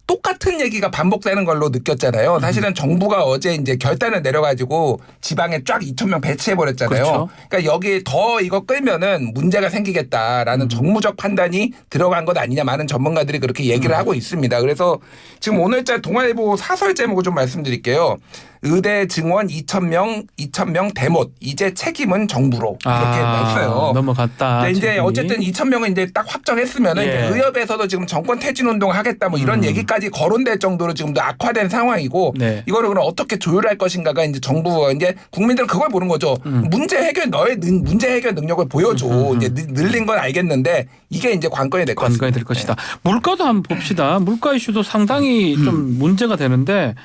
Speaker 3: 똑같은 얘기가 반복되는 걸로 느꼈잖아요. 사실은 정부가 어제 이제 결단을 내려가지고 지방에 쫙 2,000명 배치해버렸잖아요.
Speaker 1: 그렇죠.
Speaker 3: 그러니까 여기 더 이거 끌면은 문제가 생기겠다라는 정무적 판단이 들어간 것 아니냐 많은 전문가들이 그렇게 얘기를 하고 있습니다. 그래서 지금 오늘자 동아일보 사설 제목을 좀 말씀드릴게요. 의대 증원 2,000명 대못 이제 책임은 정부로 이렇게 했어요.
Speaker 1: 넘어갔다.
Speaker 3: 근데 이제
Speaker 1: 책임이.
Speaker 3: 어쨌든 2,000명은 이제 딱 확정했으면은
Speaker 1: 예.
Speaker 3: 이제 의협에서도 지금 정권 퇴진 운동 하겠다 뭐 이런 얘기까지 거론될 정도로 지금도 악화된 상황이고
Speaker 1: 네.
Speaker 3: 이거를 그럼 어떻게 조율할 것인가가 이제 정부가 이제 국민들은 그걸 보는 거죠. 문제 해결 너의 문제 해결 능력을 보여줘. 이제 늘린 건 알겠는데 이게 이제 관건이 될 것 같습니다.
Speaker 1: 관건이 될 것이다. 물가도 한번 봅시다. 물가 이슈도 상당히 좀 문제가 되는데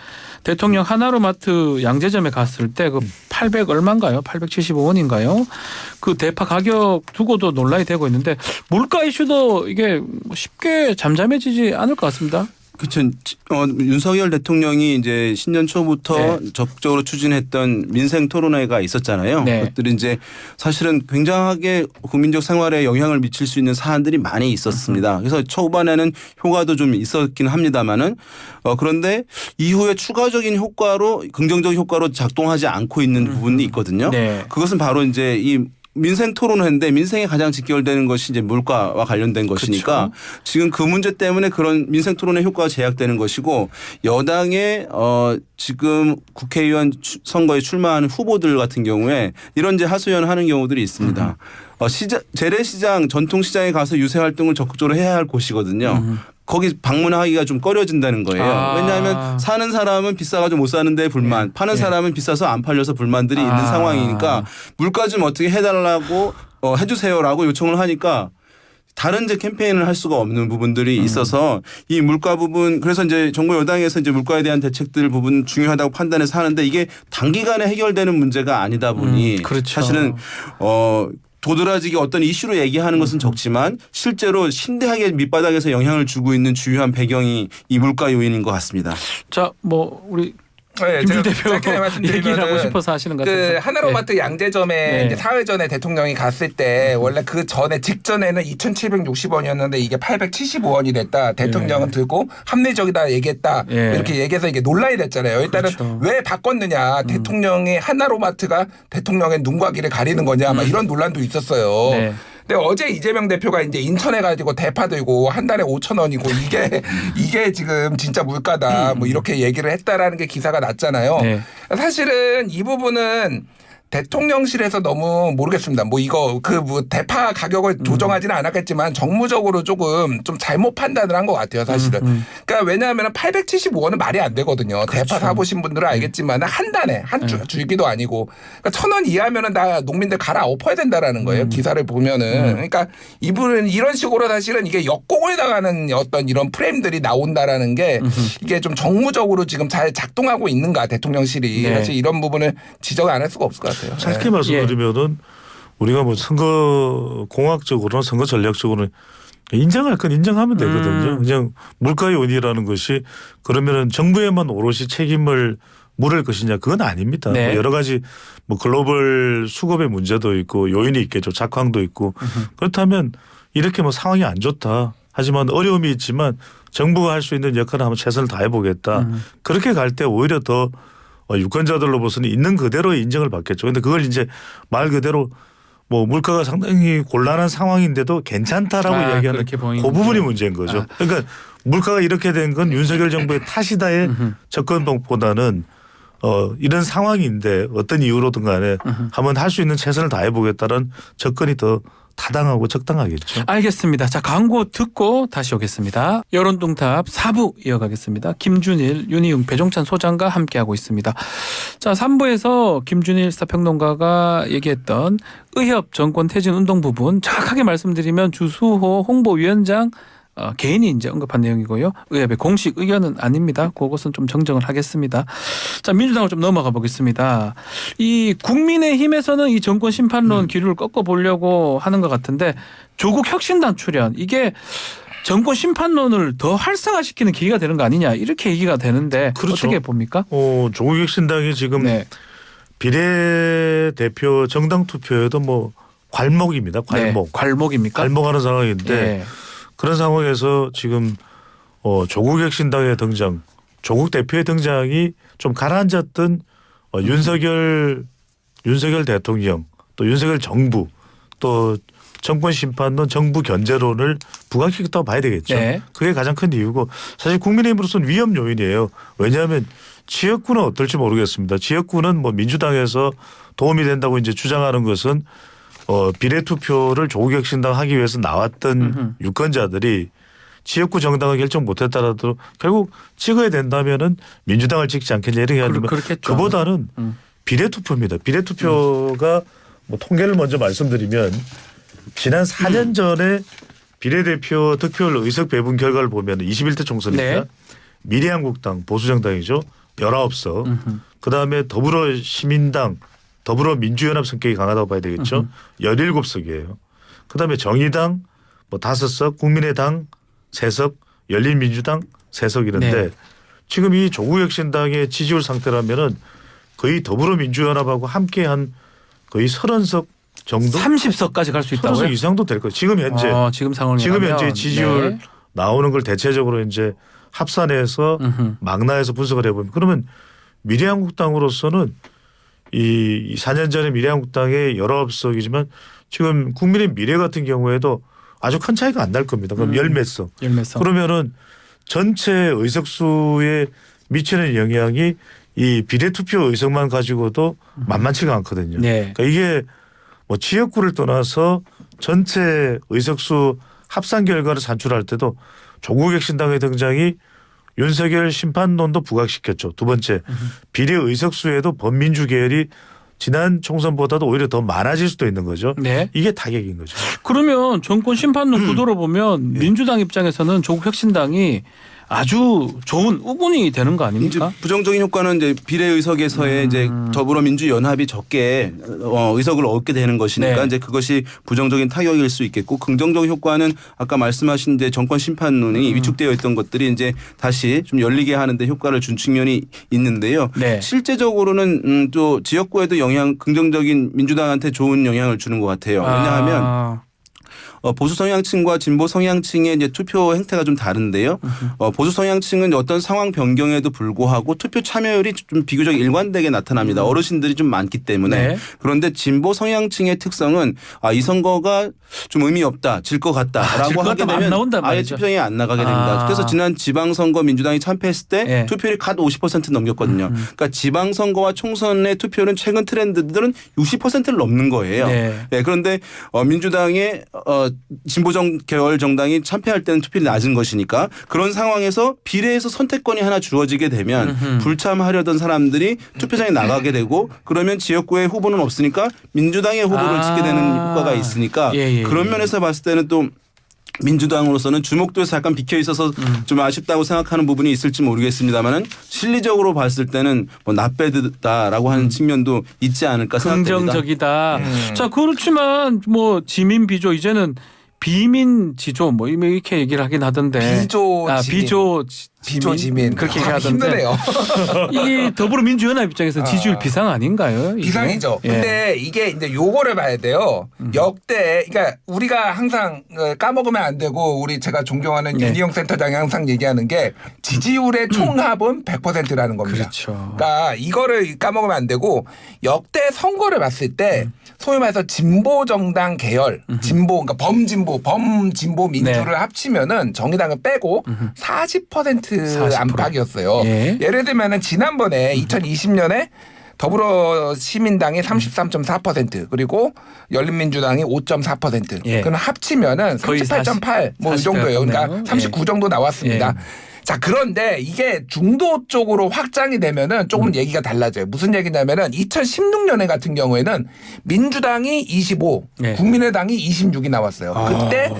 Speaker 1: 대통령 하나로마트 양재점에 갔을 때 그 800 얼마인가요? 875원인가요? 그 대파 가격 두고도 논란이 되고 있는데 물가 이슈도 이게 쉽게 잠잠해지지 않을 것 같습니다.
Speaker 4: 그렇죠. 윤석열 대통령이 이제 신년 초부터
Speaker 1: 네.
Speaker 4: 적극적으로 추진했던 민생 토론회가 있었잖아요.
Speaker 1: 네.
Speaker 4: 그것들이 이제 사실은 굉장하게 국민적 생활에 영향을 미칠 수 있는 사안들이 많이 있었습니다. 그래서 초반에는 효과도 좀 있었긴 합니다만은 그런데 이후에 추가적인 효과로 긍정적 효과로 작동하지 않고 있는 부분이 있거든요.
Speaker 1: 네.
Speaker 4: 그것은 바로 이제 이 민생 토론을 했는데 민생에 가장 직결되는 것이 이제 물가와 관련된 것이니까 지금 그 문제 때문에 그런 민생 토론의 효과가 제약되는 것이고 여당의 지금 국회의원 선거에 출마하는 후보들 같은 경우에 이런 이제 하소연을 하는 경우들이 있습니다. 재래시장 전통시장에 가서 유세 활동을 적극적으로 해야 할 곳이거든요. 거기 방문하기가 좀 꺼려진다는 거예요. 왜냐하면 사는 사람은 비싸가지고 못 사는데 불만, 파는 사람은 비싸서 안 팔려서 불만들이 있는 상황이니까 물가 좀 어떻게 해달라고 해주세요라고 요청을 하니까 다른 이제 캠페인을 할 수가 없는 부분들이 있어서 이 물가 부분 그래서 이제 정부 여당에서 이제 물가에 대한 대책들 부분 중요하다고 판단해서 하는데 이게 단기간에 해결되는 문제가 아니다 보니
Speaker 1: 그렇죠.
Speaker 4: 사실은 도드라지게 어떤 이슈로 얘기하는 것은 적지만 실제로 심대하게 밑바닥에서 영향을 주고 있는 주요한 배경이 이 물가 요인인 것 같습니다.
Speaker 1: 자, 뭐 우리
Speaker 3: 네,
Speaker 1: 김주
Speaker 3: 제가
Speaker 1: 대표 얘기를 하고 싶어서 하시는 것 같아서.
Speaker 3: 그 하나로마트 양재점에 이제 사흘 전에 대통령이 갔을 때 원래 그 전에 직전에는 2,760원이었는데 이게 875원이 됐다. 대통령은 들고 합리적이다 얘기했다. 이렇게 얘기해서 이게 논란이 됐잖아요. 일단은 왜 바꿨느냐. 대통령이 하나로마트가 대통령의 눈과 귀를 가리는 거냐. 막 이런 논란도 있었어요. 근데 어제 이재명 대표가 이제 인천에 가지고 대파 들고 한 달에 5,000원이고 이게 지금 진짜 물가다 뭐 이렇게 얘기를 했다라는 게 기사가 났잖아요. 사실은 이 부분은 대통령실에서 너무 모르겠습니다. 뭐 이거 뭐 대파 가격을 조정하지는 않았겠지만 정무적으로 조금 좀 잘못 판단을 한 것 같아요. 사실은. 그러니까 왜냐하면 875원은 말이 안 되거든요.
Speaker 1: 그렇죠.
Speaker 3: 대파 사보신 분들은 알겠지만 한 달에 한 줄기도 아니고 그러니까 1,000원 이하면은 다 농민들 갈아 엎어야 된다라는 거예요. 기사를 보면은. 그러니까 이분은 이런 식으로 사실은 이게 역공을 당하는 어떤 이런 프레임들이 나온다라는 게 이게 좀 정무적으로 지금 잘 작동하고 있는가 대통령실이 사실 이런 부분을 지적을 안 할 수가 없을 것 같아요.
Speaker 2: 짧게 말씀드리면은 우리가 뭐 선거 공학적으로나 선거 전략적으로는 인정할 건 인정하면 되거든요. 그냥 물가 요인이라는 것이 그러면은 정부에만 오롯이 책임을 물을 것이냐 그건 아닙니다. 뭐 여러 가지 뭐 글로벌 수급의 문제도 있고 요인이 있겠죠. 작황도 있고 그렇다면 이렇게 뭐 상황이 안 좋다. 하지만 어려움이 있지만 정부가 할 수 있는 역할을 한번 최선을 다해보겠다. 그렇게 갈 때 오히려 더 유권자들로서는 있는 그대로 인정을 받겠죠. 그런데 그걸 이제 말 그대로 뭐 물가가 상당히 곤란한 상황인데도 괜찮다라고 이야기하는 그 부분이 문제인 거죠. 그러니까 물가가 이렇게 된 건 윤석열 정부의 탓이다의 접근법보다는 이런 상황인데 어떤 이유로든 간에 한번 할 수 있는 최선을 다해보겠다는 접근이 더 타당하고 적당하겠죠.
Speaker 1: 알겠습니다. 자, 광고 듣고 다시 오겠습니다. 여론동탑 4부 이어가겠습니다. 김준일, 윤희웅, 배종찬 소장과 함께하고 있습니다. 자, 3부에서 김준일 시사평론가가 얘기했던 의협 정권 퇴진 운동 부분 정확하게 말씀드리면 주수호 홍보위원장 개인이 이제 언급한 내용이고요. 의협의 공식 의견은 아닙니다. 그것은 좀 정정을 하겠습니다. 자, 민주당으로 좀 넘어가 보겠습니다. 이 국민의힘에서는 이 정권 심판론 기류를 꺾어보려고 하는 것 같은데 조국 혁신당 출연 이게 정권 심판론을 더 활성화시키는 계기가 되는 거 아니냐 이렇게 얘기가 되는데
Speaker 2: 그렇죠.
Speaker 1: 어떻게 봅니까?
Speaker 2: 조국 혁신당이 지금 비례대표 정당 투표에도 뭐 괄목입니다. 괄목.
Speaker 1: 괄목입니까?
Speaker 2: 괄목하는 상황인데 그런 상황에서 지금 조국 혁신당의 등장, 조국 대표의 등장이 좀 가라앉았던 윤석열 대통령 또 윤석열 정부 또 정권 심판론 정부 견제론을 부각시켰다고 봐야 되겠죠. 그게 가장 큰 이유고 사실 국민의힘으로서는 위험 요인이에요. 왜냐하면 지역구는 어떨지 모르겠습니다. 지역구는 뭐 민주당에서 도움이 된다고 이제 주장하는 것은 비례 투표를 조국 혁신당 하기 위해서 나왔던 유권자들이 지역구 정당을 결정 못했더라도 결국 찍어야 된다면은 민주당을 찍지 않겠냐 이렇게 하면 그보다는 비례 투표입니다. 비례 투표가 뭐 통계를 먼저 말씀드리면 지난 4년 전에 비례대표 득표율 의석 배분 결과를 보면 21대 총선입니다. 미래한국당 보수정당이죠. 19석. 그다음에 더불어시민당 더불어민주연합 성격이 강하다고 봐야 되겠죠. 17석이에요. 그다음에 정의당 뭐 5석, 국민의당 3석, 열린민주당 3석 이런데 지금 이 조국혁신당의 지지율 상태라면은 거의 더불어민주연합하고 함께한 거의 30석 정도,
Speaker 1: 30석까지 갈 수 있다고요?
Speaker 2: 30석 이상도 될 거예요. 지금 현재
Speaker 1: 지금 상황이
Speaker 2: 지금 현재 지지율 나오는 걸 대체적으로 이제 합산해서 망라해서 분석을 해보면 그러면 미래한국당으로서는 이 4년 전에 미래한국당의 19석이지만 지금 국민의 미래 같은 경우에도 아주 큰 차이가 안 날 겁니다. 그럼 열 몇 석. 그러면은 전체 의석수에 미치는 영향이 이 비례투표 의석만 가지고도 만만치가 않거든요.
Speaker 1: 네.
Speaker 2: 그러니까 이게 뭐 지역구를 떠나서 전체 의석수 합산 결과를 산출할 때도 조국혁신당의 등장이 윤석열 심판론도 부각시켰죠. 두 번째, 비례 의석수에도 범민주 계열이 지난 총선보다도 오히려 더 많아질 수도 있는 거죠.
Speaker 1: 네.
Speaker 2: 이게 타격인 거죠.
Speaker 1: 그러면 정권 심판론 구도로 보면 민주당 입장에서는 조국혁신당이 아주 좋은 우분이 되는 거 아닙니까?
Speaker 4: 이제 부정적인 효과는 이제 비례의석에서의 이제 더불어민주연합이 적게 의석을 얻게 되는 것이니까
Speaker 1: 네.
Speaker 4: 이제 그것이 부정적인 타격일 수 있겠고 긍정적인 효과는 아까 말씀하신 이제 정권 심판론이 위축되어 있던 것들이 이제 다시 좀 열리게 하는데 효과를 준 측면이 있는데요.
Speaker 1: 네.
Speaker 4: 실제적으로는 또 지역구에도 긍정적인 민주당한테 좋은 영향을 주는 것 같아요. 왜냐하면 보수 성향층과 진보 성향층의 이제 투표 행태가 좀 다른데요. 보수 성향층은 어떤 상황 변경에도 불구하고 투표 참여율이 좀 비교적 일관되게 나타납니다. 어르신들이 좀 많기 때문에.
Speaker 1: 네.
Speaker 4: 그런데 진보 성향층의 특성은 이 선거가 좀 의미 없다, 질 것 같다라고 하게 되면 아예 투표에 안 나가게 됩니다. 그래서 지난 지방선거 민주당이 참패했을 때
Speaker 1: 네.
Speaker 4: 투표율이 갓 50% 넘겼거든요. 그러니까 지방선거와 총선의 투표는 최근 트렌드들은 60%를 넘는 거예요.
Speaker 1: 네.
Speaker 4: 네, 그런데 민주당의 진보정 계열 정당이 참패할 때는 투표율이 낮은 것이니까 그런 상황에서 비례해서 선택권이 하나 주어지게 되면 불참하려던 사람들이 투표장에 나가게 되고 그러면 지역구에 후보는 없으니까 민주당의 후보를 찍게 되는 효과가 있으니까 그런 면에서 봤을 때는 또 민주당으로서는 주목도에서 약간 비켜 있어서 좀 아쉽다고 생각하는 부분이 있을지 모르겠습니다만은 실리적으로 봤을 때는 뭐 나빼드다라고 하는 측면도 있지 않을까 생각됩니다.
Speaker 1: 긍정적이다. 자, 그렇지만 뭐 지민 비조 이제는 비민 지조 뭐 이렇게 얘기를 하긴 하던데.
Speaker 3: 비조 지민
Speaker 1: 그렇게 얘기하던데.
Speaker 3: 힘드네요.
Speaker 1: 이게 더불어민주연합 입장에서 지지율 비상 아닌가요? 이게?
Speaker 3: 비상이죠. 근데 이게 이제 요거를 봐야 돼요. 역대 그러니까 우리가 항상 까먹으면 안 되고 제가 존경하는 윤희영 센터장이 항상 얘기하는 게 지지율의 총합은 100%라는 겁니다.
Speaker 1: 그렇죠.
Speaker 3: 그러니까 이거를 까먹으면 안 되고 역대 선거를 봤을 때 소위 말해서 진보 정당 계열, 진보 그러니까 범진보 민주를 합치면은 정의당을 빼고 40% 안팎이었어요. 예를 들면은 지난번에 2020년에 더불어시민당이 33.4% 그리고 열린민주당이 5.4%. 그럼 합치면은 38.8 뭐 이 정도예요. 그러니까 39 정도 나왔습니다. 자, 그런데 이게 중도 쪽으로 확장이 되면은 조금 얘기가 달라져요. 무슨 얘기냐면은 2016년에 같은 경우에는 민주당이 25, 국민의당이 26이 나왔어요. 그때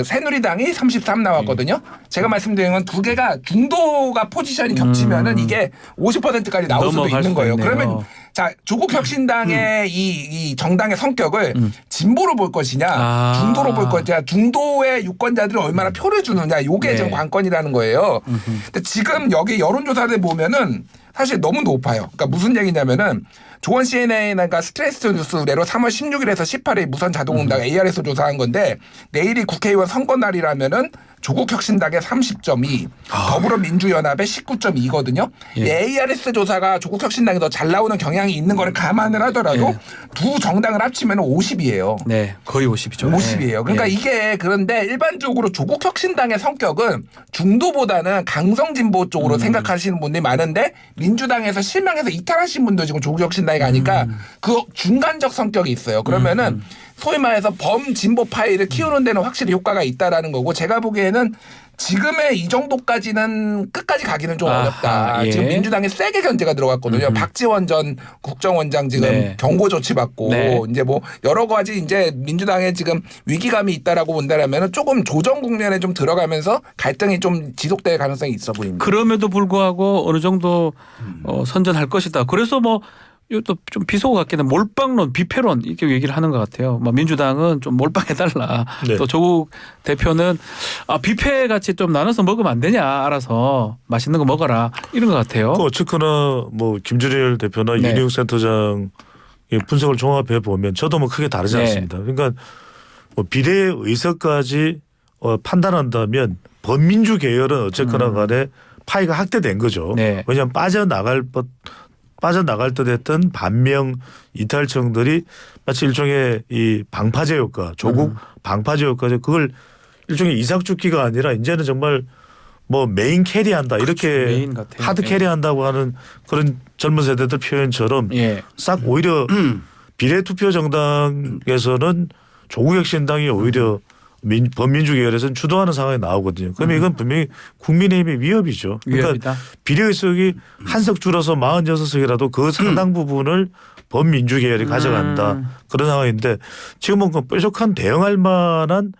Speaker 3: 새누리당이 33 나왔거든요. 제가 말씀드린 건 두 개가 중도가 포지션이 겹치면은 이게 50%까지 나올 수도 있는 거예요. 그러면 자, 조국혁신당의 이 정당의 성격을 진보로 볼 것이냐, 중도로 볼 것이냐, 중도의 유권자들이 얼마나 표를 주느냐, 요게 지금 관건이라는 거예요. 근데 지금 여기 여론조사를 보면은 사실 너무 높아요. 그러니까 무슨 얘기냐면은 조원 CNN과 스트레스 뉴스 의뢰로 3월 16일에서 18일 무선 자동응답 AR에서 조사한 건데 내일이 국회의원 선거날이라면은 조국혁신당의 30.2, 더불어민주연합의 19.2거든요. ARS 조사가 조국혁신당이 더 잘 나오는 경향이 있는 거를 감안을 하더라도 두 정당을 합치면 50이에요.
Speaker 1: 네, 거의 50이죠.
Speaker 3: 50이에요. 그러니까 이게 그런데 일반적으로 조국혁신당의 성격은 중도보다는 강성진보 쪽으로 생각하시는 분들이 많은데 민주당에서 실망해서 이탈하신 분도 지금 조국혁신당이 가니까 그 중간적 성격이 있어요. 그러면은 소위 말해서 범진보 파이를 키우는 데는 확실히 효과가 있다라는 거고 제가 보기에는 지금의 이 정도까지는 끝까지 가기는 좀 어렵다. 지금 민주당에 세게 견제가 들어갔거든요. 박지원 전 국정원장 지금 경고 조치 받고 이제 뭐 여러 가지 이제 민주당에 지금 위기감이 있다라고 본다라면 조금 조정 국면에 좀 들어가면서 갈등이 좀 지속될 가능성이 있어 보입니다.
Speaker 1: 그럼에도 불구하고 어느 정도 선전할 것이다. 그래서 뭐 이것도 좀 비속어 같기는 몰빵론, 비패론 이렇게 얘기를 하는 것 같아요. 뭐 민주당은 좀 몰빵해달라. 또 조국 대표는 비패 같이 좀 나눠서 먹으면 안 되냐. 알아서 맛있는 거 먹어라. 이런 것 같아요.
Speaker 2: 어쨌거나 뭐 김준일 대표나 윤희영 센터장의 분석을 종합해 보면 저도 뭐 크게 다르지 않습니다. 그러니까 뭐 비례 의석까지 판단한다면 범민주 계열은 어쨌거나 간에 파이가 확대된 거죠. 왜냐하면 빠져나갈 빠져나갈 듯 했던 반명 이탈청들이 마치 일종의 이 방파제 효과, 조국 방파제 효과죠. 그걸 일종의 이삭죽기가 아니라 이제는 정말 뭐 메인 캐리한다 이렇게
Speaker 1: 메인 같아요.
Speaker 2: 하드 캐리한다고 하는 그런 젊은 세대들 표현처럼
Speaker 1: 예.
Speaker 2: 싹 오히려 비례투표 정당에서는 조국혁신당이 오히려 범민주 계열에서는 주도하는 상황이 나오거든요. 그러면 이건 분명히 국민의힘의 위협이죠. 그러니까
Speaker 1: 위협이다.
Speaker 2: 비례의석이 한 석 줄어서 46석이라도 그 상당 부분을 범민주 계열이 가져간다. 그런 상황인데 지금은 그 뾰족한 대응할 만한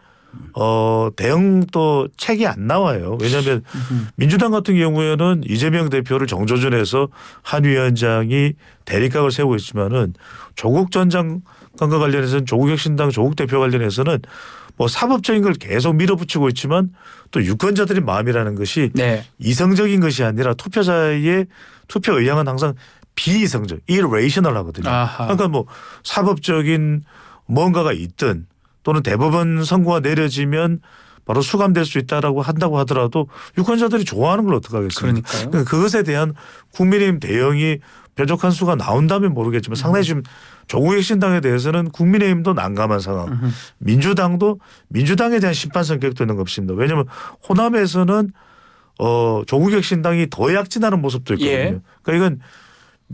Speaker 2: 대응 또 책이 안 나와요. 왜냐하면 민주당 같은 경우에는 이재명 대표를 정조준해서 한 위원장이 대립각을 세우고 있지만은 조국 전 장관과 관련해서는 조국혁신당 조국 대표 관련해서는 뭐 사법적인 걸 계속 밀어붙이고 있지만 또 유권자들의 마음이라는 것이
Speaker 1: 네.
Speaker 2: 이성적인 것이 아니라 투표자의 투표 의향은 항상 비이성적, irrational 하거든요.
Speaker 1: 아하.
Speaker 2: 그러니까 뭐 사법적인 뭔가가 있든 또는 대법원 선고가 내려지면 바로 수감될 수 있다라고 한다고 하더라도 유권자들이 좋아하는 걸 어떡하겠습니까?
Speaker 1: 그러니까요.
Speaker 2: 그러니까 그것에 대한 국민의힘 대응이 뾰족한 수가 나온다면 모르겠지만 상당히 지금 조국혁신당에 대해서는 국민의힘도 난감한 상황. 민주당도 민주당에 대한 심판 성격도 있는 것 없습니다. 왜냐하면 호남에서는 조국혁신당이 더 약진하는 모습도 있거든요.
Speaker 1: 예.
Speaker 2: 그러니까 이건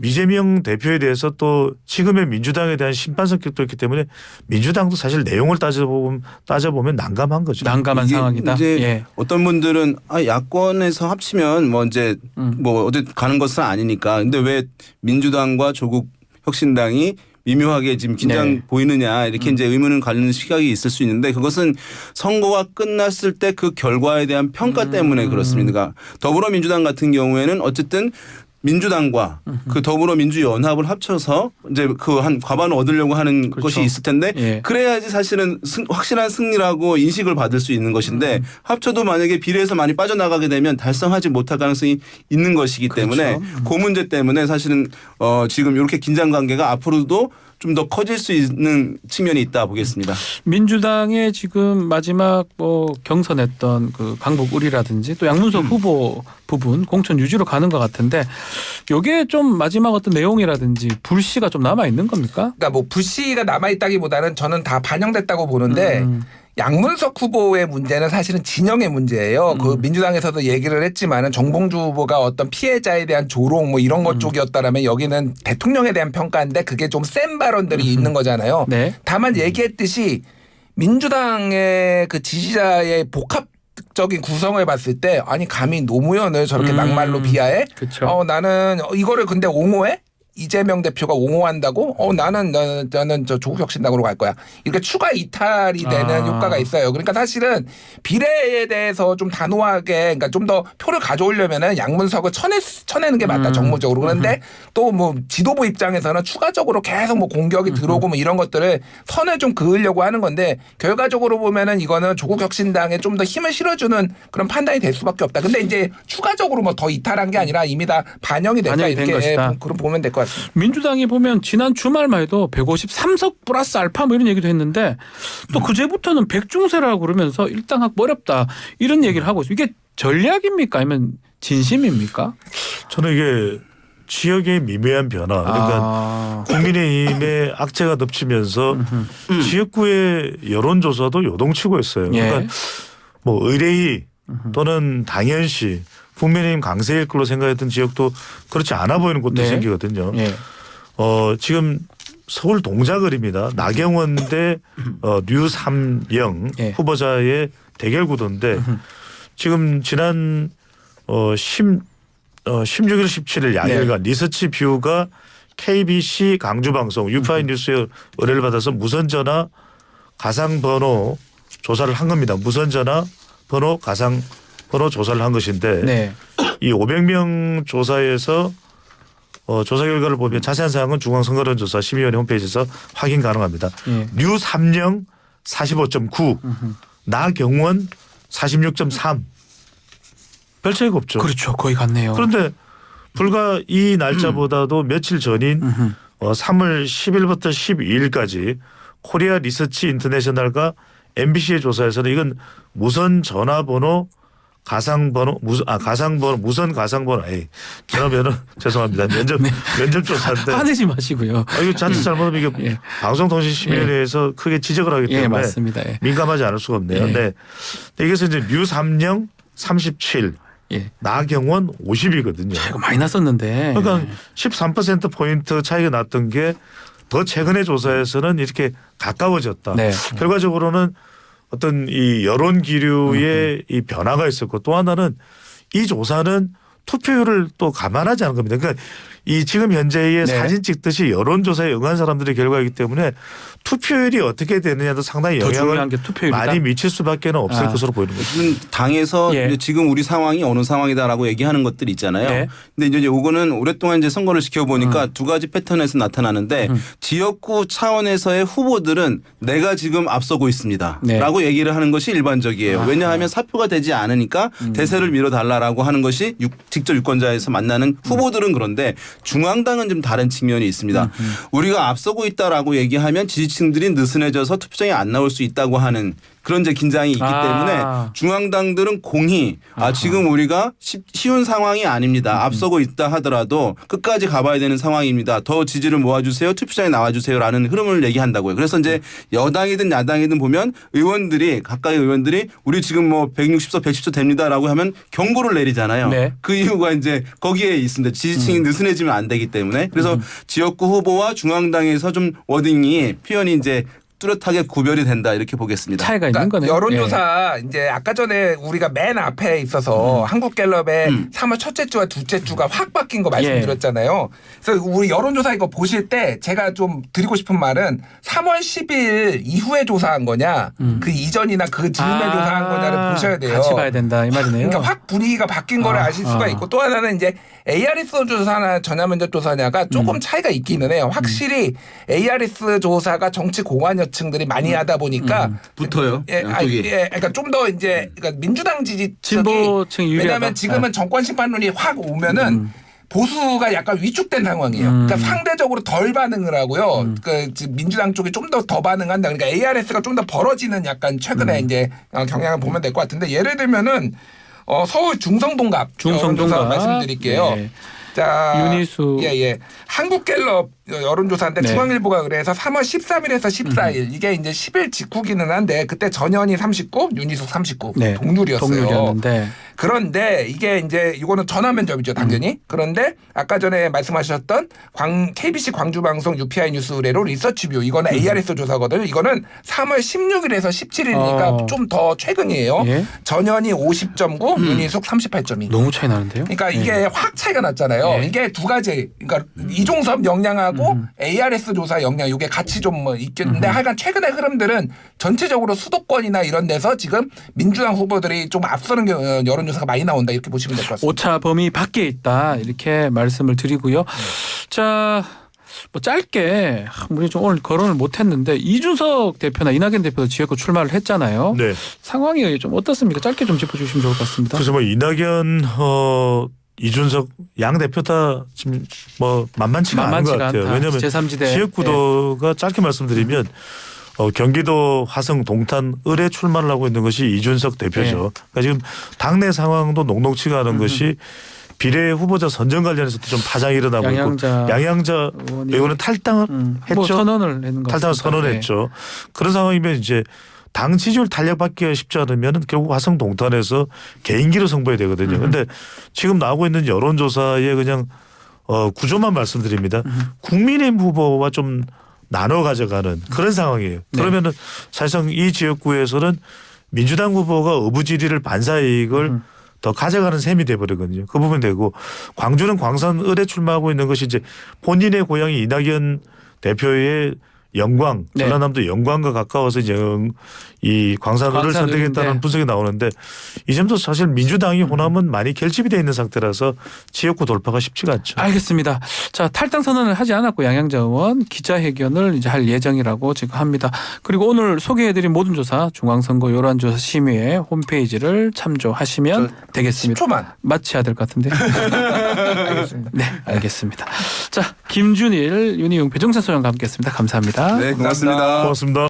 Speaker 2: 이재명 대표에 대해서 또 지금의 민주당에 대한 심판 성격도 있기 때문에 민주당도 사실 내용을 따져보면 난감한 거죠.
Speaker 1: 난감한
Speaker 4: 이게
Speaker 1: 상황이다.
Speaker 4: 이제
Speaker 1: 예.
Speaker 4: 어떤 분들은 야권에서 합치면 뭐 이제 뭐 어디 가는 것은 아니니까. 근데 왜 민주당과 조국 혁신당이 미묘하게 지금 긴장
Speaker 1: 네.
Speaker 4: 보이느냐 이렇게 이제 의문을 가지는 시각이 있을 수 있는데 그것은 선거가 끝났을 때 그 결과에 대한 평가 때문에 그렇습니다. 그러니까 더불어민주당 같은 경우에는 어쨌든 민주당과 그 더불어민주연합을 합쳐서 이제 그 한 과반을 얻으려고 하는
Speaker 1: 그렇죠.
Speaker 4: 것이 있을 텐데
Speaker 1: 예.
Speaker 4: 그래야지 사실은 확실한 승리라고 인식을 받을 수 있는 것인데 합쳐도 만약에 비례에서 많이 빠져나가게 되면 달성하지 못할 가능성이 있는 것이기 때문에 그 문제 때문에 사실은 지금 이렇게 긴장 관계가 앞으로도 좀 더 커질 수 있는 측면이 있다 보겠습니다.
Speaker 1: 민주당의 지금 마지막 경선했던 그 강북 우리라든지 또 양문석 후보 부분 공천 유지로 가는 것 같은데 이게 좀 마지막 어떤 내용이라든지 불씨가 좀 남아 있는 겁니까?
Speaker 3: 그러니까 뭐 불씨가 남아 있다기보다는 저는 다 반영됐다고 보는데 양문석 후보의 문제는 사실은 진영의 문제예요. 그 민주당에서도 얘기를 했지만은 정봉주 후보가 어떤 피해자에 대한 조롱 뭐 이런 것 쪽이었다라면 여기는 대통령에 대한 평가인데 그게 좀 센 발언들이 있는 거잖아요.
Speaker 1: 네.
Speaker 3: 다만 얘기했듯이 민주당의 그 지지자의 복합적인 구성을 봤을 때 아니 감히 노무현을 저렇게 막말로 비하해?
Speaker 1: 그쵸.
Speaker 3: 나는 이거를 근데 옹호해? 이재명 대표가 옹호한다고? 나는 저 조국혁신당으로 갈 거야. 이렇게 추가 이탈이 되는 효과가 있어요. 그러니까 사실은 비례에 대해서 좀 단호하게, 그러니까 좀 더 표를 가져오려면은 양문석을 쳐내는 게 맞다 정무적으로. 그런데 또 뭐 지도부 입장에서는 추가적으로 계속 뭐 공격이 들어오고 뭐 이런 것들을 선을 좀 그으려고 하는 건데 결과적으로 보면은 이거는 조국혁신당에 좀 더 힘을 실어주는 그런 판단이 될 수밖에 없다. 근데 이제 추가적으로 뭐 더 이탈한 게 아니라 이미 다 반영이 됐다
Speaker 1: 반영이 된
Speaker 3: 이렇게
Speaker 1: 것이다.
Speaker 3: 그럼 보면 될 것 같습니다.
Speaker 1: 민주당이 보면 지난 주말만 해도 153석 플러스 알파 뭐 이런 얘기도 했는데 또 그제부터는 백중세라고 그러면서 일당학 어렵다 이런 얘기를 하고 있어요. 이게 전략입니까 아니면 진심입니까?
Speaker 2: 저는 이게 지역의 미묘한 변화. 그러니까 국민의힘의 악재가 덮치면서 지역구의 여론조사도 요동치고 있어요. 그러니까
Speaker 1: 예.
Speaker 2: 뭐 의뢰이 또는 당연시 국민의힘 강세일 걸로 생각했던 지역도 그렇지 않아 보이는 곳도
Speaker 1: 네.
Speaker 2: 생기거든요.
Speaker 1: 예.
Speaker 2: 지금 서울 동작을입니다. 나경원 대 류삼영
Speaker 1: 예.
Speaker 2: 후보자의 대결 구도인데 지금 지난 16일 17일 양일간 리서치 뷰가 KBC 강주방송 유파인 뉴스의 의뢰를 받아서 무선전화 가상번호 조사를 한 겁니다. 무선전화 번호 가상번호 조사를 한 것인데
Speaker 1: 네.
Speaker 2: 이 500명 조사에서 조사 결과를 보면 자세한 사항은 중앙선거론조사 심의위원회 홈페이지에서 확인 가능합니다.
Speaker 1: 예.
Speaker 2: 류삼영 45.9 나경원 46.3 별 차이가 없죠.
Speaker 1: 그렇죠. 거의 같네요.
Speaker 2: 그런데 불과 이 날짜보다도 며칠 전인 3월 10일부터 12일까지 코리아 리서치 인터내셔널과 MBC의 조사에서는 이건 무선 전화번호 가상번호 무선 가상번호 전화번호 죄송합니다. 면접 조사인데
Speaker 1: 화내지 마시고요.
Speaker 2: 이거 자칫 잘못하면 이게
Speaker 1: 예.
Speaker 2: 방송통신심의위원회에서 크게 지적을 하기 때문에
Speaker 1: 맞습니다.
Speaker 2: 민감하지 않을 수가 없네요. 근데 여기서 이제 뮤3령 37 나경원 50이거든요.
Speaker 1: 차이가 많이 났었는데.
Speaker 2: 그러니까 13% 포인트 차이가 났던 게 더 최근의 조사에서는 이렇게 가까워졌다.
Speaker 1: 네.
Speaker 2: 결과적으로는 어떤 이 여론 기류의 이 변화가 있었고 또 하나는 이 조사는 투표율을 또 감안하지 않은 겁니다. 그러니까 이 지금 현재의 사진 찍듯이 여론조사에 응한 사람들의 결과이기 때문에 투표율이 어떻게 되느냐도 상당히
Speaker 1: 더
Speaker 2: 영향을
Speaker 1: 중요한 게 투표율이다?
Speaker 2: 많이 미칠 수밖에 없을 것으로 보이는 거죠.
Speaker 4: 당에서
Speaker 1: 예.
Speaker 4: 이제 지금 우리 상황이 어느 상황이다라고 얘기하는 것들 있잖아요.
Speaker 1: 네.
Speaker 4: 근데 이제 요거는 오랫동안 이제 선거를 지켜보니까 두 가지 패턴에서 나타나는데 지역구 차원에서의 후보들은 내가 지금 앞서고 있습니다.
Speaker 1: 네.
Speaker 4: 라고 얘기를 하는 것이 일반적이에요. 왜냐하면 사표가 되지 않으니까 대세를 밀어달라라고 하는 것이 직접 유권자에서 만나는 후보들은 그런데 중앙당은 좀 다른 측면이 있습니다. 우리가 앞서고 있다라고 얘기하면 지지층들이 느슨해져서 투표장에 안 나올 수 있다고 하는 그런 이제 긴장이 있기 때문에 중앙당들은 공히 지금 우리가 쉬운 상황이 아닙니다. 앞서고 있다 하더라도 끝까지 가봐야 되는 상황입니다. 더 지지를 모아주세요. 투표장에 나와주세요라는 흐름을 얘기한다고요. 그래서 이제 여당이든 야당이든 보면 의원들이 가까이 의원들이 우리 지금 뭐 160석 110석 됩니다라고 하면 경고를 내리잖아요.
Speaker 1: 네.
Speaker 4: 그 이유가 이제 거기에 있습니다. 지지층이 느슨해지면 안 되기 때문에 그래서 지역구 후보와 중앙당에서 좀 워딩이 표현이 이제 뚜렷하게 구별이 된다 이렇게 보겠습니다.
Speaker 1: 차이가 있는 거네요.
Speaker 3: 여론조사 이제 아까 전에 우리가 맨 앞에 있어서 한국갤럽의 3월 첫째 주와 둘째 주가 확 바뀐 거 말씀드렸잖아요. 그래서 우리 여론조사 이거 보실 때 제가 좀 드리고 싶은 말은 3월 10일 이후에 조사한 거냐 그 이전이나 그 즈음에 조사한 거냐를 보셔야 돼요.
Speaker 1: 같이 봐야 된다 이 말이네요.
Speaker 3: 그러니까 확 분위기가 바뀐 거를 아실 수가 있고 또 하나는 이제 ARS 조사나 전화면접 조사냐가 조금 차이가 있기는 해요. 확실히 ARS 조사가 정치 공환여층들이 많이 하다 보니까
Speaker 4: 붙어요. 양쪽이.
Speaker 3: 그러니까 좀 더 이제 그러니까 민주당 지지층이
Speaker 1: 진보층이 유리하다.
Speaker 3: 왜냐하면 지금은 정권 심판론이 확 오면은 보수가 약간 위축된 상황이에요. 그러니까 상대적으로 덜 반응을 하고요. 그 민주당 쪽이 좀 더 반응한다. 그러니까 ARS가 좀 더 벌어지는 약간 최근에 이제 경향을 보면 될 것 같은데 예를 들면은 서울 중성동갑 여론조사 말씀드릴게요.
Speaker 1: 네.
Speaker 3: 자,
Speaker 1: 윤희수.
Speaker 3: 예. 한국갤럽 여론조사인데
Speaker 1: 네.
Speaker 3: 중앙일보가 그래서 3월 13일에서 14일 이게 이제 10일 직후기는 한데 그때 전현희 39, 윤희숙 39
Speaker 1: 네.
Speaker 3: 동률이었어요.
Speaker 1: 동률이었는데.
Speaker 3: 그런데 이게 이제 이거는 전화 면접이죠, 당연히. 그런데 아까 전에 말씀하셨던 KBC 광주방송 UPI 뉴스 의뢰로 리서치뷰 이거는 ARS 조사거든요. 이거는 3월 16일에서 17일이니까 좀 더 최근이에요.
Speaker 1: 예.
Speaker 3: 전현희 50.9, 윤희숙 38.2.
Speaker 1: 너무 차이 나는데요.
Speaker 3: 그러니까 이게 확 차이가 났잖아요. 이게 두 가지. 그러니까 이종섭 역량하고 ARS 조사 역량 이게 같이 좀 뭐 있겠는데 하여간 최근의 흐름들은 전체적으로 수도권이나 이런 데서 지금 민주당 후보들이 좀 앞서는 여론조사가 많이 나온다 이렇게 보시면 될 것 같습니다.
Speaker 1: 오차 범위 밖에 있다 이렇게 말씀을 드리고요. 자, 뭐 짧게 우리 좀 오늘 거론을 못했는데 이준석 대표나 이낙연 대표도 지역구 출마를 했잖아요.
Speaker 2: 네.
Speaker 1: 상황이 좀 어떻습니까? 짧게 좀 짚어주시면 좋을 것 같습니다.
Speaker 2: 그래서 뭐 이낙연 이준석 양 대표 다 지금 뭐 만만치가 않은 것 같아요. 왜냐하면
Speaker 1: 제3지대.
Speaker 2: 지역구도가 짧게 말씀드리면 경기도 화성 동탄 을에 출마를 하고 있는 것이 이준석 대표죠. 그러니까 지금 당내 상황도 녹록치가 않은 것이 비례 후보자 선정 관련해서도 좀 파장이 일어나고 양양자 의원은 탈당을 했죠.
Speaker 1: 뭐 선언을 했는 것
Speaker 2: 탈당을
Speaker 1: 같습니다.
Speaker 2: 선언했죠. 그런 상황이면 이제 당 지지율 탄력받기가 쉽지 않으면 결국 화성 동탄에서 개인기로 승부해야 되거든요. 그런데 지금 나오고 있는 여론조사의 그냥 구조만 말씀드립니다. 국민의힘 후보와 좀 나눠 가져가는 그런 상황이에요. 그러면은 사실상 이 지역구에서는 민주당 후보가 어부지리를 반사이익을 더 가져가는 셈이 돼버리거든요. 그 부분 되고 광주는 광산 을에 출마하고 있는 것이 이제 본인의 고향이 이낙연 대표의 영광, 전라남도 영광과 가까워서 이제 이 광산을을 선택했다는 분석이 나오는데 이 점도 사실 민주당이 호남은 많이 결집이 되어 있는 상태라서 지역구 돌파가 쉽지가 않죠.
Speaker 1: 알겠습니다. 자, 탈당 선언을 하지 않았고 양양자 의원 기자회견을 이제 할 예정이라고 지금 합니다. 그리고 오늘 소개해드린 모든 조사 중앙선거 여론조사 심의회 홈페이지를 참조하시면 되겠습니다.
Speaker 3: 10초만
Speaker 1: 마쳐야 될 것 같은데.
Speaker 3: 알겠습니다.
Speaker 1: 네, 알겠습니다. 자, 김준일, 윤희용, 배종찬 소장과 함께했습니다. 감사합니다.
Speaker 4: 네, 고맙습니다.
Speaker 2: 고맙습니다.